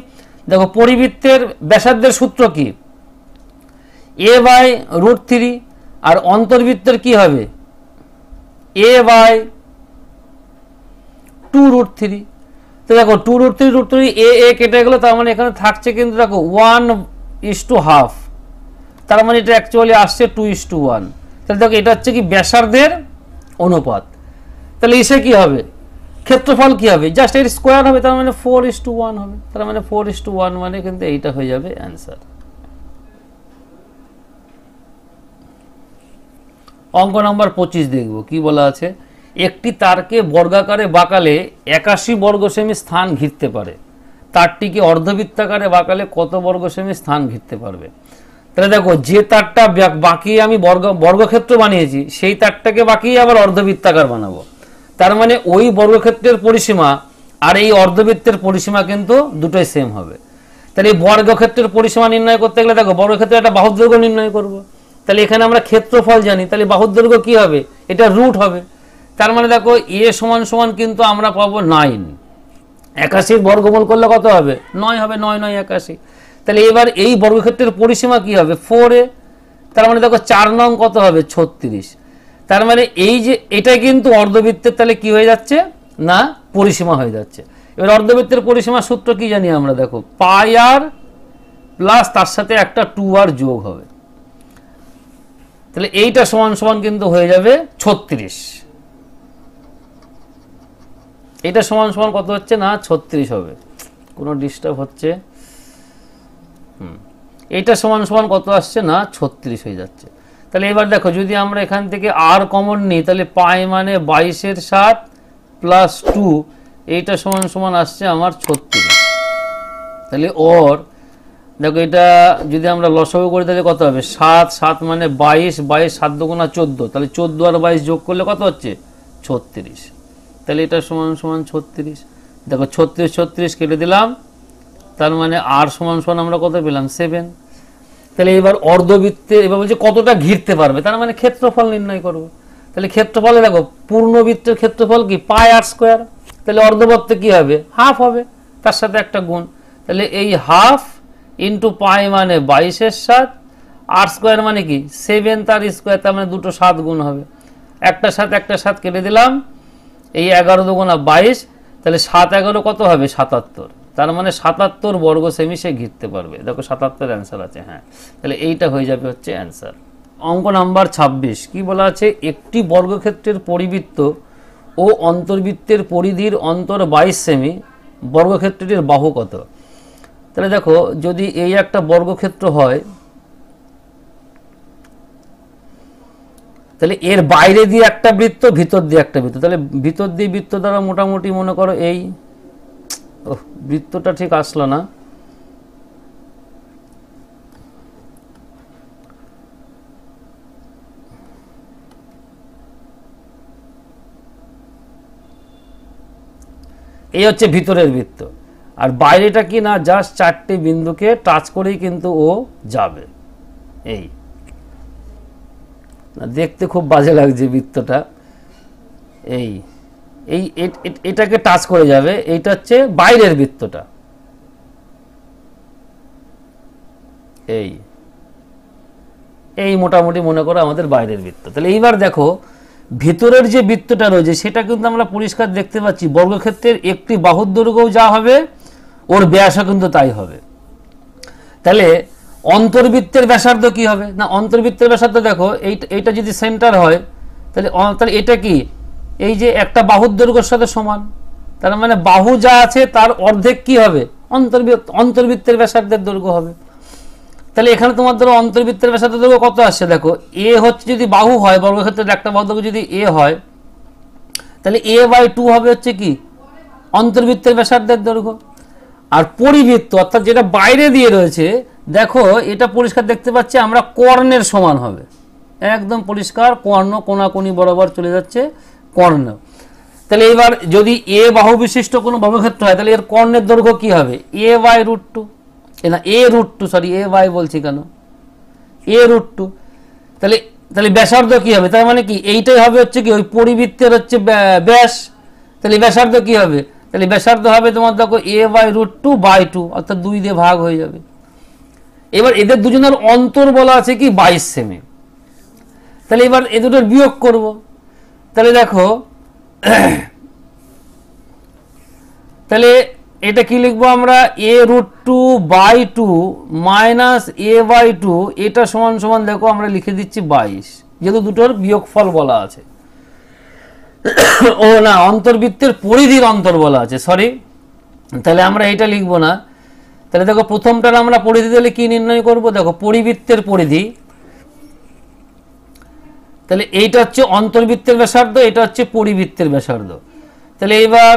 দেখো পরিবৃত্তের ব্যাসার্ধের সূত্র কি, a/√3, আর অন্তর্বৃত্তের কি হবে, a/2√3। তো দেখো 2√3 এ কেটে গেল, তার মানে এখানে থাকছে কিন্তু দেখো 1:1/2, তার মানে এটা অ্যাকচুয়ালি আসছে 2:1। তাহলে দেখো এটা হচ্ছে কি ব্যাসার্ধের অনুপাত। তাহলে এসে কি হবে, ক্ষেত্রফল কি হবে, জাস্ট এর স্কোয়ার হবে, তার মানে 4:1 হবে। তার মানে 4:1 মানে কিন্তু এইটা হয়ে যাবে অ্যান্সার। অঙ্ক নাম্বার 25 দেখব কি বলা আছে, একটি তারকে বর্গাকারে বাঁকালে 81 বর্গ সেমি স্থান ঘিরতে পারে, তারটিকে অর্ধবৃত্তাকারে বাঁকালে কত বর্গ সেমি স্থান ঘিরতে পারবে? তাহলে দেখো যে তারটা বাঁকিয়ে আমি বর্গক্ষেত্র বানিয়েছি, সেই তারটাকে বাঁকিয়ে আবার অর্ধবৃত্তাকার বানাবো। তার মানে ওই বর্গক্ষেত্রের পরিসীমা আর এই অর্ধবৃত্তের পরিসীমা কিন্তু দুটোই সেম হবে। তাহলে এই বর্গক্ষেত্রের পরিসীমা নির্ণয় করতে গেলে দেখো বর্গক্ষেত্রে একটা বাহুর দৈর্ঘ্য নির্ণয় করব। তাহলে এখানে আমরা ক্ষেত্রফল জানি, তাহলে বাহুর দৈর্ঘ্য কি হবে, এটা রুট হবে। তার মানে দেখো এ সমান সমান কিন্তু আমরা পাবো 9। 81 বর্গমূল করলে কত হবে, 9 হবে, 9 9 81। তাহলে এবার এই বর্গক্ষেত্রের পরিসীমা কি হবে, 4a। তার মানে দেখো 4 নং কত হবে, 36। তার মানে এই যে এটা কিন্তু অর্ধবৃত্তের তাহলে কি হয়ে যাচ্ছে না, পরিসীমা হয়ে যাচ্ছে। এবার অর্ধবৃত্তের পরিসীমার সূত্র কি জানি আমরা, দেখো পাই আর প্লাস তার সাথে একটা 2r যোগ হবে। তাহলে এইটা সমান সমান কিন্তু হয়ে যাবে 36। এটা সমান সমান কত হচ্ছে না, 36 হবে। কোনো ডিস্টার্ব হচ্ছে? এইটা সমান সমান কত আসছে না 36 হয়ে যাচ্ছে। তাহলে এবার দেখো যদি আমরা এখান থেকে আর কমন নিই তাহলে পাই মানে 22 এর 7 প্লাস 2, এইটা সমান সমান আসছে আমার 36। তাহলে ওর দেখো এটা যদি আমরা লসাগু করি তাহলে কত হবে 7 7 মানে 22, 22 7 দুগুণা 14, তাহলে 14 আর 22 যোগ করলে কত হচ্ছে 36। তাহলে এটা সমান সমান 36। দেখো 36 36 কেটে দিলাম, তার মানে আর সমান সমান আমরা কত পেলাম 7। তাহলে এবার অর্ধবৃত্তে এবার বলছে কতটা ঘিরতে পারবে, তার মানে ক্ষেত্রফল নির্ণয় করব। তাহলে ক্ষেত্রফলে দেখো পূর্ণবৃত্তের ক্ষেত্রফল কি পাই আর স্কোয়ার, তাহলে অর্ধবৃত্তে কি হবে হাফ হবে, তার সাথে একটা গুণ। তাহলে এই হাফ ইন্টু পাই মানে 22 এর 7, আর স্কোয়ার মানে কি 7 তার স্কোয়ার, তার মানে দুটো 7 গুণ হবে। একটা 7 কেটে দিলাম, এই 11 দুগুণা 22, তাহলে 7 11 কত হবে 77, তার মানে 77 বর্গ সেমি সে ঘিরতে পারবে। দেখো 77 অ্যান্সার আছে। হ্যাঁ, তাহলে এইটা হয়ে যাবে হচ্ছে অ্যান্সার। অঙ্ক নাম্বার 26 কি বলা আছে, একটি বর্গক্ষেত্রের পরিবৃত্ত ও অন্তর্বৃত্তের পরিধির অন্তর 22 সেমি, বর্গক্ষেত্রটির বাহু কত? তাহলে দেখো যদি এই একটা বর্গক্ষেত্র হয় তাহলে এর বাইরে দিয়ে একটা বৃত্ত, ভিতর দিয়ে একটা বৃত্ত, তাহলে ভিতর দিয়ে বৃত্ত দ্বারা মোটামুটি মনে করো এই বৃত্তটা ঠিক আসলো না, এই হচ্ছে ভিতরের বৃত্ত। আর বাইরেটা কি না জাস্ট 4টে বিন্দুকে টাচ করেই কিন্তু ও যাবে। এই দেখতে খুব বাজে লাগছে বৃত্তটা, এই এই এটাকে টাচ করে যাবে, এইটা হচ্ছে বাইরের বৃত্তটা। এই এই মোটামুটি মনে করো আমাদের বাইরের বৃত্ত। তাহলে এইবার দেখো ভিতরের যে বৃত্তটা রয়েছে সেটা কিন্তু আমরা পরিষ্কার দেখতে পাচ্ছি, বর্গক্ষেত্রের একটি বাহুর দৈর্ঘ্যও যা হবে ওর ব্যাসও কিন্তু তাই হবে। তাহলে অন্তর্বৃত্তের ব্যাসার্ধ কি হবে না, অন্তর্বৃত্তের ব্যাসার্ধ দেখো এইটা যদি সেন্টার হয় তাহলে এটা কি এই যে একটা বাহুর দৈর্ঘ্যের সাথে সমান, তার মানে বাহু যা আছে তার অর্ধেক কি হবে অন্তর্বৃত্তের ব্যাসার্ধের দৈর্ঘ্য হবে। তাহলে এখানে তোমার ধরো অন্তর্বৃত্তের ব্যাসার্ধ দৈর্ঘ্য কত আসছে, দেখো এ হচ্ছে যদি বাহু হয়, বর্গক্ষেত্রের একটা বাহু দৈর্ঘ্য যদি এ হয় তাহলে a/2 হবে হচ্ছে কি অন্তর্বৃত্তের ব্যাসার্ধের দৈর্ঘ্য। আর পরিবৃত্ত অর্থাৎ যেটা বাইরে দিয়ে রয়েছে দেখো এটা পরিষ্কার দেখতে পাচ্ছি আমরা কর্ণের সমান হবে, একদম পরিষ্কার কর্ণ কোণাকুণি বরাবর চলে যাচ্ছে কর্ণ। তাহলে এবার যদি এ বাহু বিশিষ্ট কোনো বর্গক্ষেত্র হয় তাহলে এর কর্ণের দৈর্ঘ্য কি হবে a/√2, না a√2, সরি a বলছি কেন a√2। তাহলে তাহলে ব্যাসার্ধ কি হবে, তার মানে কি এইটাই হবে হচ্ছে কি ওই পরিবৃত্তের হচ্ছে ব্যাস। তাহলে ব্যাসার্ধ কি হবে, তাহলে ব্যাসার্ধ হবে তোমার দেখো a/√2/2, অর্থাৎ 2 দিয়ে ভাগ হয়ে যাবে। এবার এদের দুজনের অন্তর বলা আছে কি 22 সেমি। তাহলে এবার এ দুটোর বিয়োগ করব, তাহলে দেখো তাহলে এটা কি লিখবো আমরা a√2/2 মাইনাস a/2, এটা সমান সমান দেখো আমরা লিখে দিচ্ছি 22, যেহেতু দুটোর বিয়োগফল বলা আছে। ও না, অন্তর্বৃত্তের পরিধির অন্তর বলা আছে, সরি, তাহলে আমরা এটা লিখবো না। তাহলে দেখো প্রথমটার আমরা পরিধি দিলে কি নির্ণয় করব, দেখো পরিবৃত্তের পরিধি, তাহলে এইটা হচ্ছে অন্তর্বৃত্তের ব্যাসার্ধ, এটা হচ্ছে পরিবৃত্তের ব্যাসার্ধ। তাহলে এবার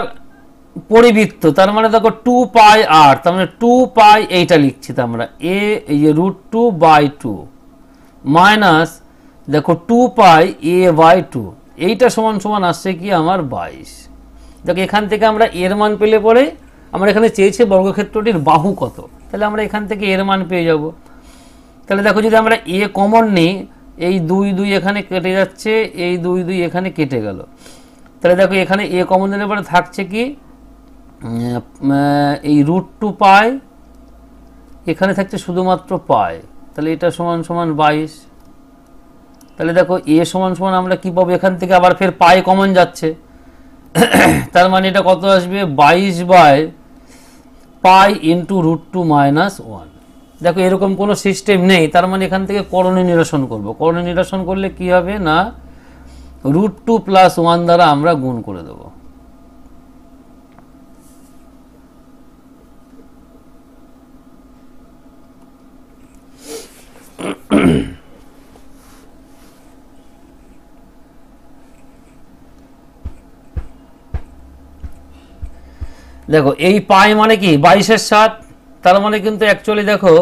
পরিবৃত্ত তার মানে দেখো 2πr, তার মানে 2π এইটা লিখছি তো আমরা a√2/2 মাইনাস দেখো 2π a/2, এইটা সমান সমান আসছে কি আমার 22। দেখো এখান থেকে আমরা এর মান পেলে পরে আমরা এখানে চেয়েছি বর্গক্ষেত্রটির বাহু কত, তাহলে আমরা এখান থেকে এর মান পেয়ে যাব। তাহলে দেখো যদি আমরা এ কমন নিই, এই 2 2 এখানে কেটে যাচ্ছে, এই 2 2 এখানে কেটে গেল, তাহলে দেখো এখানে এ কমন দিলে পরে থাকছে কি এই √2π, এখানে থাকছে শুধুমাত্র পাই, তাহলে এটা সমান সমান 22। তাহলে দেখো এ সমান সমান আমরা কি পাবো, এখান থেকে আবার ফের পাই কমন যাচ্ছে, তার মানে এটা কত আসবে 22/π ইন্টু √2 - 1। দেখো এরকম কোনো সিস্টেম নেই, তার মানে এখান থেকে করণীয় নিরসন করব। করণীয় নিরসন করলে কি হবে না √2 + 1 দ্বারা আমরা গুণ করে দেব। দেখো এই পাই মানে কি 22-এর 7, তার মানে কিন্তু অ্যাকচুয়ালি দেখো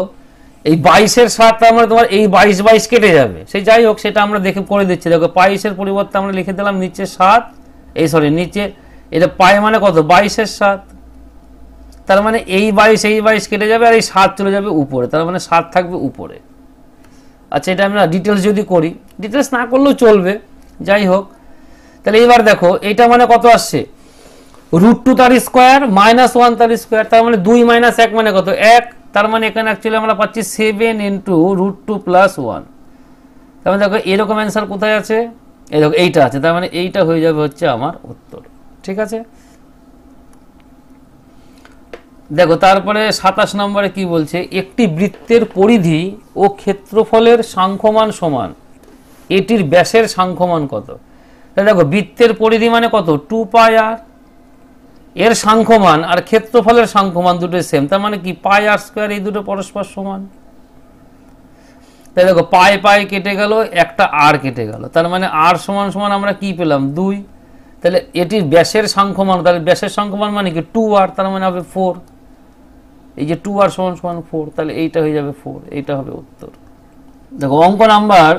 এই 22-এর 7, তার মানে তোমার এই 22 কেটে যাবে। সেই যাই হোক, সেটা আমরা দেখে করে দিচ্ছি। দেখো 22-এর পরিবর্তে আমরা লিখে দিলাম নিচে 7, নিচে এটা পাই মানে কত 22-এর 7, তার মানে এই 22 কেটে যাবে আর এই 7 চলে যাবে উপরে, তার মানে 7 থাকবে উপরে। আচ্ছা, এটা আমরা ডিটেলস যদি করি, ডিটেলস না করলেও চলবে, যাই হোক। তাহলে এবার দেখো এটা মানে কত আসছে, √2 তার স্কোয়ার -1 তার স্কোয়ার, তার মানে 2 - 1 মানে কত 1, তার মানে এখানে অ্যাকচুয়ালি আমরা পাচ্ছি 7 × √2 + 1। তার মানে দেখো এরকম অ্যান্সার কোথায় আছে, এই দেখো এইটা আছে, তার মানে এইটা হয়ে যাবে হচ্ছে আমার উত্তর। ঠিক আছে, দেখো তারপরে 27 নম্বরে কি বলছে, একটি বৃত্তের পরিধি ও ক্ষেত্রফলের সাংখ্যমান সমান, এটির ব্যাসের সাংখ্যমান কত। তাহলে দেখো বৃত্তের পরিধি মানে কত 2πr, এর সাংখ্যমান আর ক্ষেত্রফলের সাংখ্যমান দুটো সেম, তার মানে কি πr², এই দুটো পরস্পর সমান। তাই দেখো পাই কেটে গেল, একটা আর কেটে গেল, তার মানে r = আমরা কি পেলাম 2। তাহলে এটির ব্যাসের সাংখ্যমান, তাহলে ব্যাসের সাংখ্যমান মানে কি 2r, তার মানে হবে 4। এই যে 2r = 4, তাহলে এইটা হয়ে যাবে 4, এইটা হবে উত্তর। দেখো অঙ্ক নাম্বার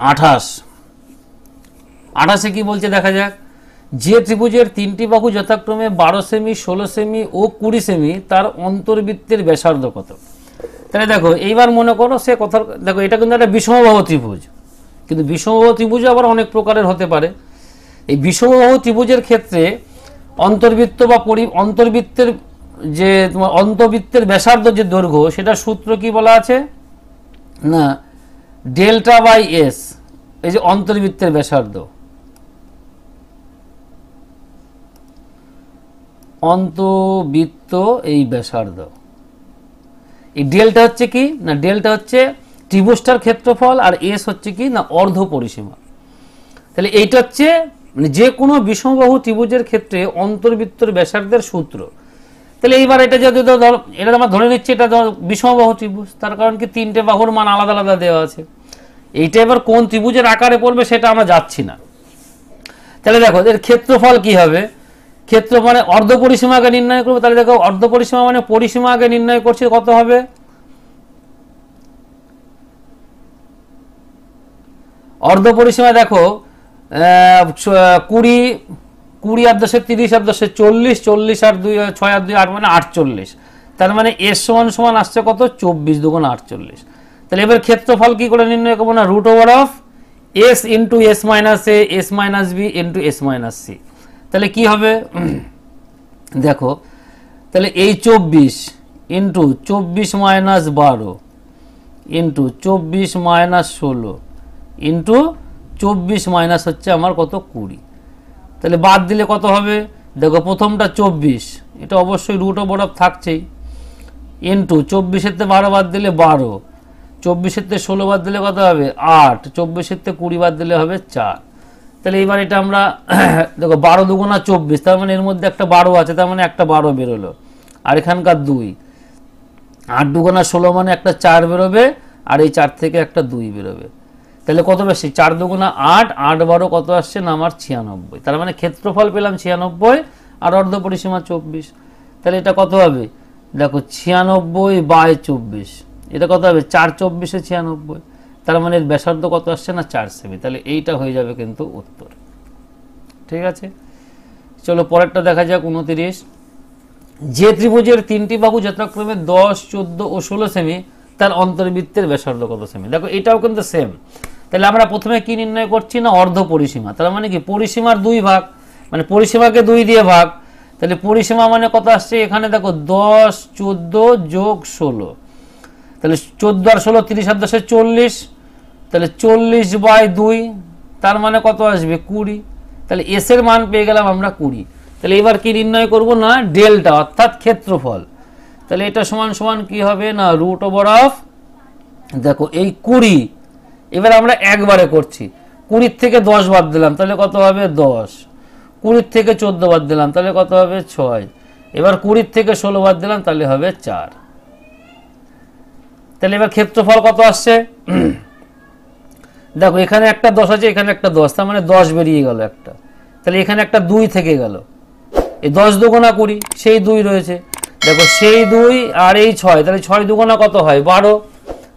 28 কি বলছে দেখা যাক, যে ত্রিভুজের 3টি বাহু যথাক্রমে 12 সেমি, 16 সেমি ও 20 সেমি, তার অন্তর্বৃত্তের ব্যাসার্ধ কত। তাহলে দেখো এইবার মনে করো সে কথা, দেখো এটা কিন্তু একটা বিষমবাহু ত্রিভুজ, কিন্তু বিষমবাহু ত্রিভুজ আবার অনেক প্রকারের হতে পারে। এই বিষমবাহু ত্রিভুজের ক্ষেত্রে অন্তর্বৃত্ত বা অন্তর্বৃত্তের যে তোমার অন্তর্বৃত্তের ব্যাসার্ধ যে দৈর্ঘ্য, সেটা সূত্র কি বলা আছে না, ডেল্টা/s, এই যে অন্তর্বৃত্তের ব্যাসার্ধ, অন্তর্বৃত্ত এই ব্যাসার্ধ, এই ডেল্টা হচ্ছে কি না, ডেল্টা হচ্ছে ত্রিভুজটার ক্ষেত্রফল, আর এস হচ্ছে কি না অর্ধ পরিসীমা। তাহলে এইটা হচ্ছে মানে যে কোনো বিষমবাহু ত্রিভুজের ক্ষেত্রে অন্তর্বৃত্তের ব্যাসার্ধের সূত্র। তাহলে এইবার এটা যদি এটা আমরা ধরে নিচ্ছি এটা বিষমবাহু ত্রিভুজ, তার কারণ কি 3টে বাহুর মান আলাদা আলাদা দেওয়া আছে। এইটা এবার কোন ত্রিভুজের আকারে পড়বে সেটা আমরা যাচ্ছি না। তাহলে দেখো এর ক্ষেত্রফল কি হবে, ক্ষেত্র মানে অর্ধ পরিসীমা আগে নির্ণয় করবো। তাহলে দেখো অর্ধ পরিসীমা মানে পরিসীমা আগে নির্ণয় করছি, কত হবে অর্ধ পরিসীমা, দেখো 20 আর 10 30 আর 10 40, 40 আর 2 6 আর 2 8 মানে 48, তার মানে s = আসছে কত 24 × 2 = 48। তাহলে এবার ক্ষেত্রফল কি করে নির্ণয় করবো না, √s - a s - b × s - c। তাহলে কি হবে দেখো, তাহলে এই 24 × 24 - 12 × 24 - 16 × 24 হচ্ছে আমার কত 20। তাহলে বাদ দিলে কত হবে, দেখো প্রথমটা 24, এটা অবশ্যই √s থাকছেই, ইন্টু 24-এর 12 বাদ দিলে 12, 24-এর 16 বাদ দিলে কত হবে 8, 24-এর 20 বাদ দিলে হবে 4। তাহলে এবার এটা আমরা দেখো 12 × 2 = 24, তার মানে এর মধ্যে একটা 12 আছে, তার মানে একটা 12 বেরোলো, আর এখানকার 2, 8 × 2 = 16 মানে একটা 4 বেরোবে, আর এই 4 থেকে একটা 2 বেরোবে। তাহলে কত বেশি 4 × 2 = 8, 8 × 12 কত আসছে না আমার 96। তার মানে ক্ষেত্রফল পেলাম 96 আর অর্ধ পরিসীমা 24। তাহলে এটা কত হবে দেখো 96/24, এটা কত হবে 4 × 24 = 96, তার মানে এর ব্যাসার্ধ কত আসছে না 4 সেমি। তাহলে এইটা হয়ে যাবে কিন্তু উত্তর। ঠিক আছে, চলো পরেরটা দেখা যাক 29। যে ত্রিভুজের 3টি বাহু যথাক্রমে 10, 14 ও 16 সেমি, তার অন্তর্বৃত্তের ব্যাসার্ধ কত সেমি। দেখো এটাও কিন্তু সেম। তাহলে আমরা প্রথমে কি নির্ণয় করছি না অর্ধ পরিসীমা, তার মানে কি পরিসীমার 2 ভাগ, মানে পরিসীমাকে 2 দিয়ে ভাগ। তাহলে পরিসীমা মানে কত আসছে এখানে দেখো 10, 14 + 16, তাহলে 14 আর 16 30 আর 10 40, তাহলে 40/2, তার মানে কত আসবে 20। তাহলে এস এর মান পেয়ে গেলাম আমরা 20। তাহলে এবার কি নির্ণয় করব না ডেল্টা অর্থাৎ ক্ষেত্রফল। তাহলে এটা সমান কি হবে না √s, দেখো এই 20, এবার আমরা একবারে করছি, 20 থেকে 10 বাদ দিলাম তাহলে কত হবে 10, 20 থেকে 14 বাদ দিলাম তাহলে কত হবে 6, এবার 20 থেকে 16 বাদ দিলাম তাহলে হবে 4। তাহলে এবার ক্ষেত্রফল কত আসছে দেখো এখানে একটা 10 আছে, এখানে একটা 10, তার মানে 10 বেরিয়ে গেল একটা, তাহলে এখানে একটা 2 থেকে গেল, এই 10 দুগুণা 20, সেই 2 রয়েছে, দেখো সেই 2 আর এই 6, তাহলে 6 দুগুণা কত হয় 12,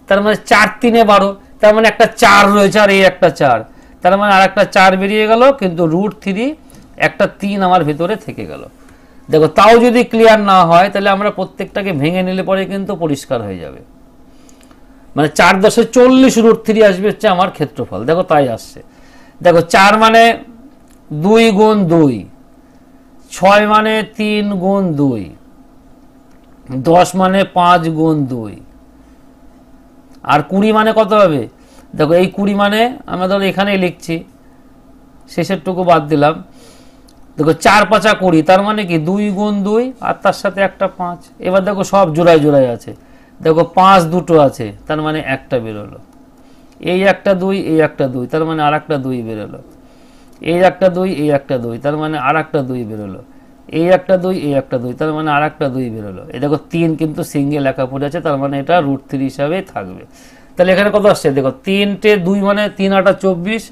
তার মানে 4 3 12, তার মানে একটা 4 রয়েছে আর এই একটা 4, তার মানে আর একটা 4 বেরিয়ে গেল, কিন্তু √3 একটা 3 আমার ভিতরে থেকে গেল। দেখো তাও যদি ক্লিয়ার না হয় তাহলে আমরা প্রত্যেকটাকে ভেঙে নিলে পরে কিন্তু পরিষ্কার হয়ে যাবে। মানে 4 × 10 = 40 √3 আসবে হচ্ছে আমার ক্ষেত্রফল। দেখো তাই আসছে। দেখো 4 মানে 2 × 2, 6 মানে 3 × 2, 10 মানে 5 × 2, আর 20 মানে কত হবে? দেখো এই 20 মানে আমরা ধরো এখানেই লিখছি, শেষেরটুকু বাদ দিলাম। দেখো 4 × 5 = 20, তার মানে কি 2 × 2 আর তার সাথে একটা 5। এবার দেখো সব জোড়ায় জোড়ায় আছে, দেখো 5 দুটো আছে, তার মানে একটা বেরোলো। এই একটা 2, এই একটা 2, তার মানে আর একটা 2 বেরোলো। এই একটা 2, এই একটা 2, তার মানে আর একটা 2 বেরোলো। এই একটা 2, এই একটা 2, তার মানে আর একটা 2 বেরোলো। এই দেখো 3 কিন্তু সিঙ্গেল একা পড়ে আছে, তার মানে এটা √3 হিসাবেই থাকবে। তাহলে এখানে কত আসছে? দেখো 3টে 2 মানে 3 × 8 = 24,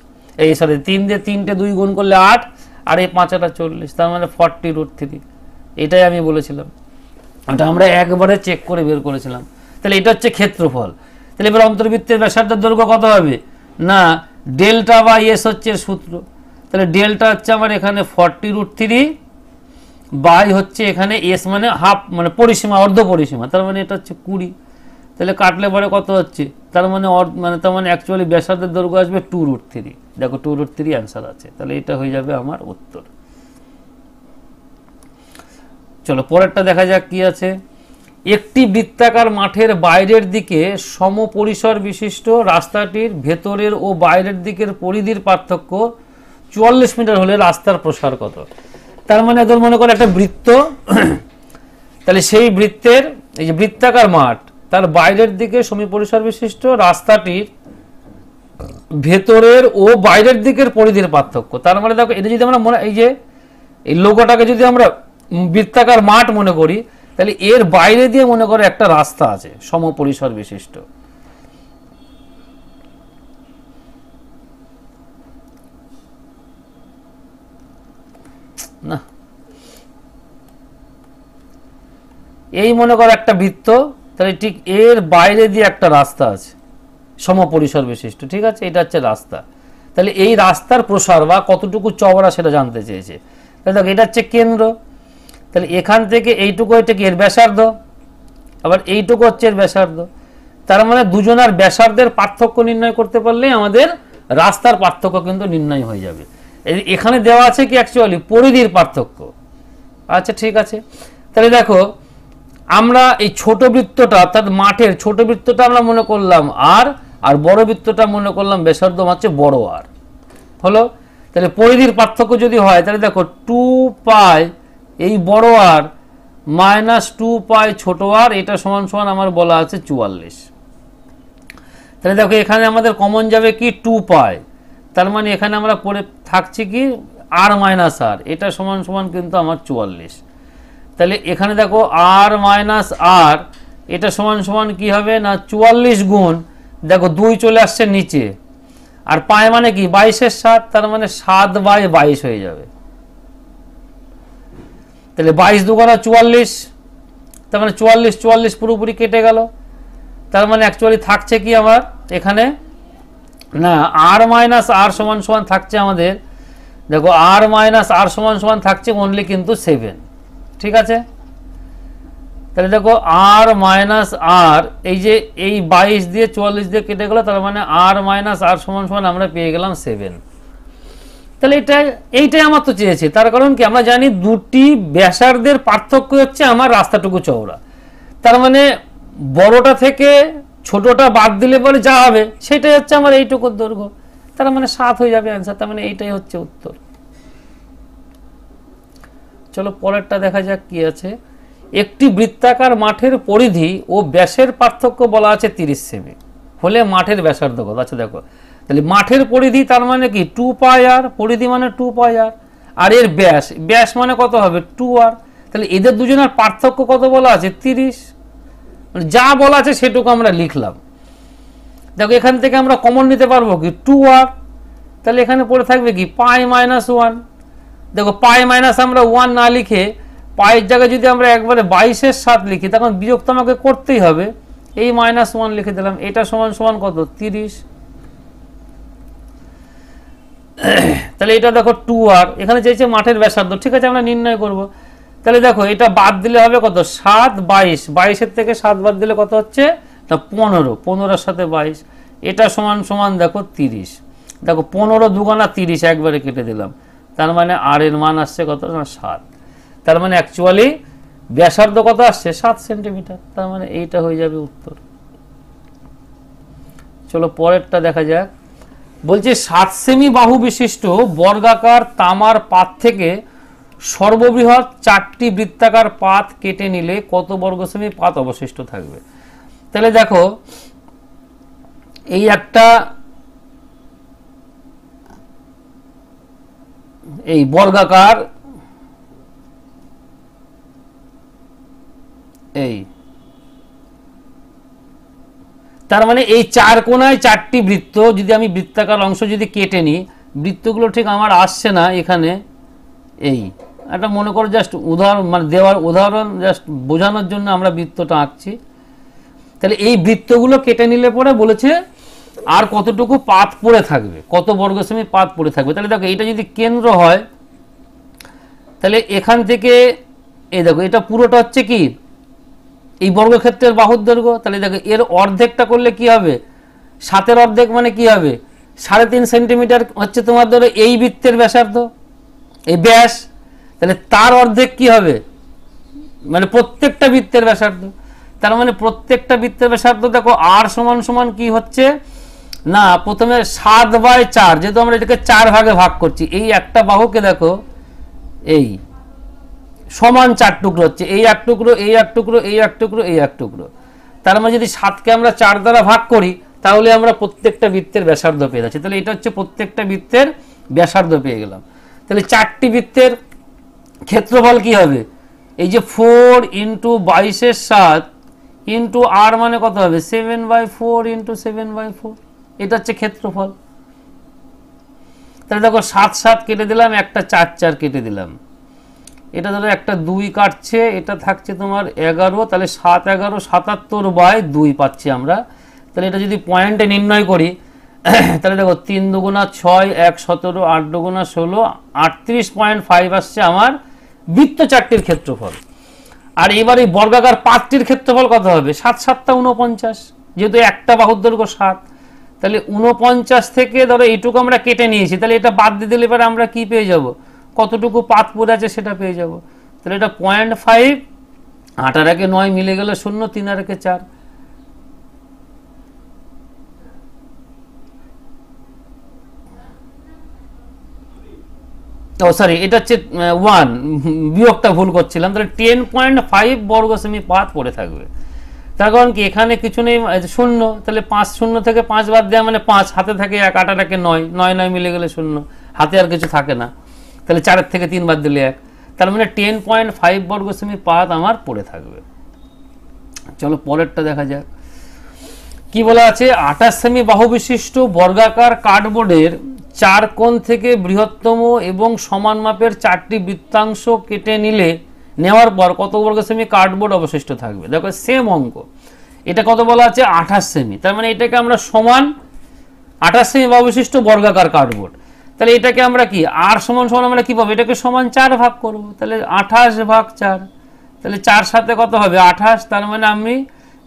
এই সাথে 3 দিয়ে 3টে 2 গুণ করলে 8, আর এই 5 × 8 = 40, তার মানে 40 √3। এটাই আমি বলেছিলাম, এটা আমরা একবারে চেক করে বের করেছিলাম। তাহলে এটা হচ্ছে ক্ষেত্রফল। তাহলে এবার অন্তর্বৃত্তের ব্যাসার্ধের দৈর্ঘ্য কত হবে? না ডেল্টা বা এস হচ্ছে সূত্র। তাহলে ডেল্টা হচ্ছে আমার এখানে 40 √3 বাই হচ্ছে এখানে এস মানে হাফ, মানে পরিসীমা, অর্ধ পরিসীমা, তার মানে এটা হচ্ছে 20। তাহলে কাটলে পরে কত হচ্ছে? তার মানে অ্যাকচুয়ালি ব্যাসার্ধের দৈর্ঘ্য আসবে 2 √3। দেখো 2 √3 অ্যান্সার আছে, তাহলে এটা হয়ে যাবে আমার উত্তর। চলো পরেরটা দেখা যাক কি আছে। একটি বৃত্তাকার মাঠের বাইরের দিকে সমপরিসর বিশিষ্ট রাস্তাটির ভেতরের ও বাইরের দিকের পরিধির পার্থক্য 44 মিটার হলে রাস্তার প্রসার কত? তার মানে এদের মনে করে একটা বৃত্ত, তাহলে সেই বৃত্তের এই যে বৃত্তাকার মাঠ, তার বাইরের দিকে সমপরিসর বিশিষ্ট রাস্তাটির ভেতরের ও বাইরের দিকের পরিধির পার্থক্য। তার মানে দেখো এটা যদি আমরা এই যে এই লোগোটাকে যদি আমরা বৃত্তাকার মাঠ মনে করি, তাহলে এর বাইরে দিয়ে মনে করে একটা রাস্তা আছে সমপরিসর বিশিষ্ট। না এই মনে করো একটা বৃত্ত, তাহলে ঠিক এর বাইরে দিয়ে একটা রাস্তা আছে সমপরিসর বিশিষ্ট, ঠিক আছে, এটা হচ্ছে রাস্তা। তাহলে এই রাস্তার প্রসার বা কতটুকু চওড়া সেটা জানতে চেয়েছে। তাহলে দেখো এটা হচ্ছে কেন্দ্র, তাহলে এখান থেকে এইটুকু এটা কি এর ব্যাসার্ধ, আবার এইটুকু হচ্ছে এর ব্যাসার্ধ। তার মানে দুজনের ব্যাসার্ধের পার্থক্য নির্ণয় করতে পারলে আমাদের রাস্তার পার্থক্য কিন্তু নির্ণয় হয়ে যাবে। এখানে দেওয়া আছে কি অ্যাকচুয়ালি পরিধির পার্থক্য। আচ্ছা ঠিক আছে, তাহলে দেখো আমরা এই ছোট বৃত্তটা অর্থাৎ মাঠের ছোট বৃত্তটা আমরা মনে করলাম আর বড় বৃত্তটা মনে করলাম ব্যাসার্ধ হচ্ছে বড় আর, হলো। তাহলে পরিধির পার্থক্য যদি হয় তাহলে দেখো 2π এই বড় আর মাইনাস 2π ছোট আর, এটা সমান সমান আমার বলা আছে 44। তাহলে দেখো এখানে আমাদের কমন যাবে কি 2π, তার মানে এখানে আমরা পড়ে থাকছি কি আর মাইনাস আর, এটা সমান সমান কিন্তু আমার 44। তাহলে এখানে দেখো আর মাইনাস আর, এটা সমান সমান কি হবে না 44 গুণ, দেখো 2 চলে আসছে নিচে, আর পায় মানে কি 22 এর 7, তার মানে 7/22 হয়ে যাবে। তাহলে 22 দুগুণা 44, তার মানে 44 পুরোপুরি কেটে গেল। তার মানে অ্যাকচুয়ালি থাকছে কি আমার এখানে না আর মাইনাস আর সমান সমান থাকছে আমাদের, দেখো আর মাইনাস আর সমান সমান থাকছে অনলি কিন্তু 7, ঠিক আছে। তাহলে দেখো আর মাইনাস আর এই যে এই 22 দিয়ে 44 দিয়ে কেটে গেল, তার মানে আর মাইনাস আর সমান সমান আমরা পেয়ে গেলাম 7। তাহলে এইটাই আমার তো চেয়েছে, তার কারণ কি আমরা জানি দুটি ব্যাসার্ধের পার্থক্য হচ্ছে আমার রাস্তাটুকু চওড়া। তার মানে বড়টা থেকে ছোটটা বাদ দিলে পরে যা হবে সেটাই হচ্ছে আমার এইটুকুর দৈর্ঘ্য, তার মানে 7 হয়ে যাবে অ্যান্সার। তার মানে এইটাই হচ্ছে উত্তর। চলো পরেরটা দেখা যাক কি আছে। একটি বৃত্তাকার মাঠের পরিধি ও ব্যাসের পার্থক্য বলা আছে 30 সেমি হলে মাঠের ব্যাসার্ধ কত? আচ্ছা দেখো তাহলে মাঠের পরিধি তার মানে কি 2π আর, পরিধি মানে 2π আর এর ব্যাস মানে কত হবে 2r। তাহলে এদের দুজনের পার্থক্য কত বলা আছে 30, মানে যা বলা আছে সেটুকু আমরা লিখলাম। দেখো এখান থেকে আমরা কমন নিতে পারবো কি 2r, তাহলে এখানে পড়ে থাকবে কি π - 1, দেখো পাই মাইনাস আমরা 1 না লিখে পায়ের জায়গায় যদি আমরা একবারে 22-এর 7 লিখি তখন বিয়োগ তো আমাকে করতেই হবে, এই -1 লিখে দিলাম, এটা সমান সমান কত 30। তাহলে এটা দেখো 2r, এখানে চাইছে মাঠের ব্যাসার্ধ, ঠিক আছে আমরা নির্ণয় করব। তাহলে দেখো এটা বাদ দিলে হবে কত 7 22, 22-এর থেকে 7 বাদ দিলে কত হচ্ছে না 15, 15-এর সাথে 22, এটা সমান সমান দেখো 30। দেখো 15 দুগুণা 30 একবারে কেটে দিলাম, তার মানে আর এর মান আসছে কত না 7। তার মানে অ্যাকচুয়ালি ব্যাসার্ধ কত আসছে 7 সেন্টিমিটার, তার মানে এইটা হয়ে যাবে উত্তর। চলো পরেরটা দেখা যাক। বলছে 7 সেমি বাহু বিশিষ্ট বর্গাকার তামার পাত থেকে সর্ববৃহৎ 4টি বৃত্তাকার পাত কেটে নিলে কত বর্গ সেমি পাত অবশিষ্ট থাকবে। তাহলে দেখো এই একটা এই বর্গাকার এই, তার মানে এই 4 কোণায় 4টি বৃত্ত, যদি আমি বৃত্তাকার অংশ যদি কেটে নিই, বৃত্তগুলো ঠিক আমার আসছে না এখানে, এই একটা মনে করো জাস্ট উদাহরণ মানে দেওয়ার উদাহরণ জাস্ট বোঝানোর জন্য আমরা বৃত্তটা আঁকছি। তাহলে এই বৃত্তগুলো কেটে নিলে পরে বলেছে আর কতটুকু পাত পড়ে থাকবে, কত বর্গ সেমি পাত পড়ে থাকবে। তাহলে দেখো এটা যদি কেন্দ্র হয় তাহলে এখান থেকে এই দেখো এটা পুরোটা হচ্ছে কি এই বর্গক্ষেত্রের বাহুর দৈর্ঘ্য। তাহলে দেখো এর অর্ধেকটা করলে কি হবে 7-এর অর্ধেক মানে কি হবে 3.5 সেন্টিমিটার হচ্ছে তোমার ধরো এই বৃত্তের ব্যাসার্ধ, এই ব্যাস। তাহলে তার অর্ধেক কি হবে মানে প্রত্যেকটা বৃত্তের ব্যাসার্ধ। তার মানে প্রত্যেকটা বৃত্তের ব্যাসার্ধ দেখো আর সমান সমান কি হচ্ছে না প্রথমে 7/4, যেহেতু আমরা এটাকে 4 ভাগে ভাগ করছি, এই একটা বাহুকে দেখো এই সমান 4 টুকরো হচ্ছে, এই এক টুকরো, এই এক টুকরো, এই এক টুকরো, এই এক টুকরো। তার মানে যদি 7কে আমরা 4 দ্বারা ভাগ করি তাহলে আমরা প্রত্যেকটা বৃত্তের ব্যাসার্ধ পেয়ে যাচ্ছি। তাহলে এটা হচ্ছে প্রত্যেকটা বৃত্তের ব্যাসার্ধ পেয়ে গেলাম। তাহলে 4টি বৃত্তের ক্ষেত্রফল কি হবে এই যে 4 × 22-এর 7 ইন্টু আর মানে কত হবে 7/4 × 7/4, এটা হচ্ছে ক্ষেত্রফল। তাহলে দেখো 7 7 কেটে দিলাম, একটা 4 4 কেটে দিলাম, এটা ধরো একটা 2 কাটছে, এটা থাকছে তোমার 11, তাহলে 7 11 77/2 পাচ্ছি আমরা। তাহলে এটা যদি পয়েন্টে নির্ণয় করি তাহলে দেখো 3 দুগুণা 6 1 17 8 দুগুণা 16 38.5 আসছে আমার বৃত্ত 4টির ক্ষেত্রফল। আর এবার এই বর্গাকার 5টির ক্ষেত্রফল কত হবে 7 7 49, যেহেতু একটা বাহুর দৈর্ঘ্য 7, তাহলে 49 থেকে ধরো এইটুকু আমরা কেটে নিয়েছি, তাহলে এটা বাদ দিয়ে দিলে পরে আমরা কি পেয়ে যাব কতটুকু পাত পড়ে আছে সেটা পেয়ে যাব। তাহলে এটা 0.5, 8 আর 1 9 মিলে গেলে 0, 3 আর 1 4। ও সরি এটা হচ্ছে 1, বিয়োগটা ভুল করছিলাম। তাহলে 10.5 বর্গ সেমি পাত পড়ে থাকবে। তার কারণ কি এখানে কিছু নেই 0, তাহলে 5 0 থেকে 5 বাদ দেওয়া মানে 5, হাতে থাকে 1 8 আর 1 9, 9 9 মিলে গেলে 0, হাতে আর কিছু থাকে না। তাহলে 4 থেকে 3 বাদ দিলে 1, তার মানে 10.5 বর্গ সেমি পাত আমার পড়ে থাকবে। চলো পরেরটা দেখা যাক কি বলা আছে। 28 সেমি বাহু বিশিষ্ট বর্গাকার কার্ডবোর্ডের 4 কোণ থেকে বৃহত্তম এবং সমান মাপের 4টি বৃত্তাংশ কেটে নেওয়ার পর কত বর্গ সেমি কার্ডবোর্ড অবশিষ্ট থাকবে। দেখো সেম অঙ্ক, এটা কত বলা আছে 28 সেমি, তার মানে এটাকে আমরা সমান 28 সেমি বাহু বিশিষ্ট বর্গাকার কার্ডবোর্ড। তাহলে এটাকে আমরা কি আর সমান সমান আমরা কি পাবো এটাকে সমান 4 ভাগ করব, তাহলে 28/4, তাহলে 4 সাথে কত হবে 28, তার মানে আমি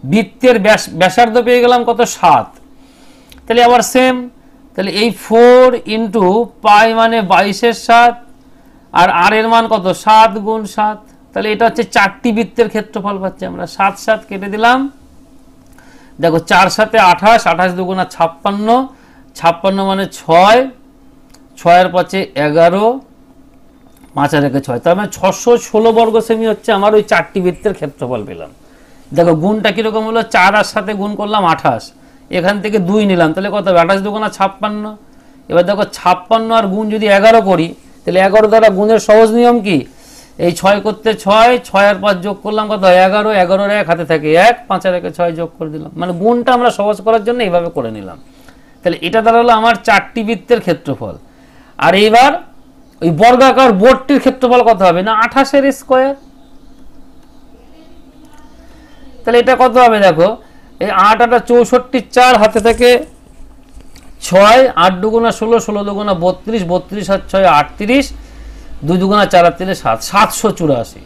বৃত্তের ব্যাসার্ধ পেয়ে গেলাম কত 7। তাহলে আবার সেম, তাহলে এই 4 × পাই মানে 22-এর 7 আর আর এর মান কত 7 × 7, তাহলে এটা হচ্ছে 4টি বৃত্তের ক্ষেত্রফল পাচ্ছি আমরা। 7 7 কেটে দিলাম, দেখো 4 7 28, 28 দুগুণা 56, 56 মানে 6, 6 এর পাশে 11, 5 আর 1 6, তার মানে 616 বর্গ সেমি হচ্ছে আমার ওই 4টি বৃত্তের ক্ষেত্রফল পেলাম। দেখো গুণটা কিরকম হলো 4 আর সাথে গুণ করলাম 28, এখান থেকে 2 নিলাম, তাহলে কত হবে 28 দুগুণা 56। এবার দেখো 56 আর গুণ যদি 11 করি তাহলে 11 দ্বারা গুণের সহজ নিয়ম কি এই 6 করতে 6, 6 আর 5 যোগ করলাম কত 11, 11 এর 1 হাতে থাকে 1, 5 আর 1 6 যোগ করে দিলাম, মানে গুণটা আমরা সহজ করার জন্য এইভাবে করে নিলাম। তাহলে এটা দ্বারা হলো আমার 4টি বৃত্তের ক্ষেত্রফল। আর এইবার ওই বর্গাকার বোর্ডটির ক্ষেত্রফল কত হবে না 28 এর স্কয়ার। তাহলে এটা কত হবে দেখো, এই 8 8 64, 4 হাতে থেকে 6, 8 দুগুণা 16, 16 দুগুণা 32, 32 আর 6 38, 2 দুগুণা 4 আর 3 7, 784।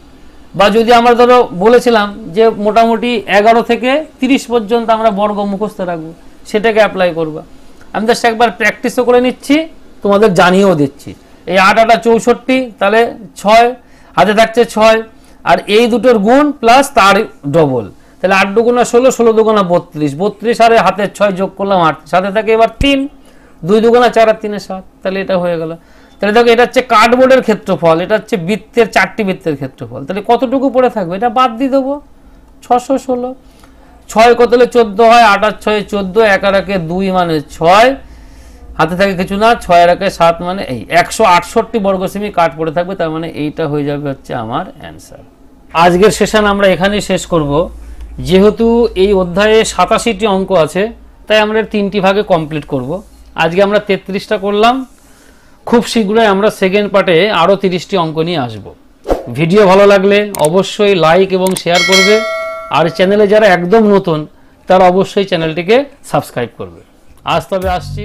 বা যদি আমরা ধরো বলেছিলাম যে মোটামুটি 11 থেকে 30 পর্যন্ত আমরা বর্গ মুখস্থ রাখবো, সেটাকে অ্যাপ্লাই করবা। আমি জাস্ট একবার প্র্যাকটিসও করে নিচ্ছি, তোমাদের জানিয়েও দিচ্ছি। এই 8 8 64, তাহলে 6 হাতে থাকছে 6, আর এই দুটোর গুণ প্লাস তার ডবল, তাহলে 8 দুগুণা 16, 16 দুগুণা 32, 32 আর হাতের 6 যোগ করলাম 8, সাথে থাকে এবার 3, 2 দুগুণা 4 আর 3 7, তাহলে এটা হয়ে গেল। তাহলে দেখো এটা হচ্ছে কার্ডবোর্ডের ক্ষেত্রফল, এটা হচ্ছে বৃত্তের 4টি বৃত্তের ক্ষেত্রফল। তাহলে কতটুকু পড়ে থাকবে, এটা বাদ দিয়ে দেবো 616। 6 কত হলে 14 হয়, 8 আর 6 14, 1 আর 1 2 মানে 6, হাতে থাকে কিছু না, 6 আর 1 7 মানে এই 168 বর্গ সেমি কাট পড়ে থাকবে। তার মানে এইটা হয়ে যাবে হচ্ছে আমার অ্যান্সার। আজকের সেশন আমরা এখানেই শেষ করব। যেহেতু এই অধ্যায়ে 87টি অঙ্ক আছে, তাই আমরা 3টি ভাগে কমপ্লিট করব। আজকে আমরা 33টা করলাম, খুব শীঘ্রই আমরা সেকেন্ড পার্টে আরও 30টি অঙ্ক নিয়ে আসব। ভিডিও ভালো লাগলে অবশ্যই লাইক এবং শেয়ার করবে, আর চ্যানেলে যারা একদম নতুন তারা অবশ্যই চ্যানেলটিকে সাবস্ক্রাইব করবে। আজ তবে আসছি।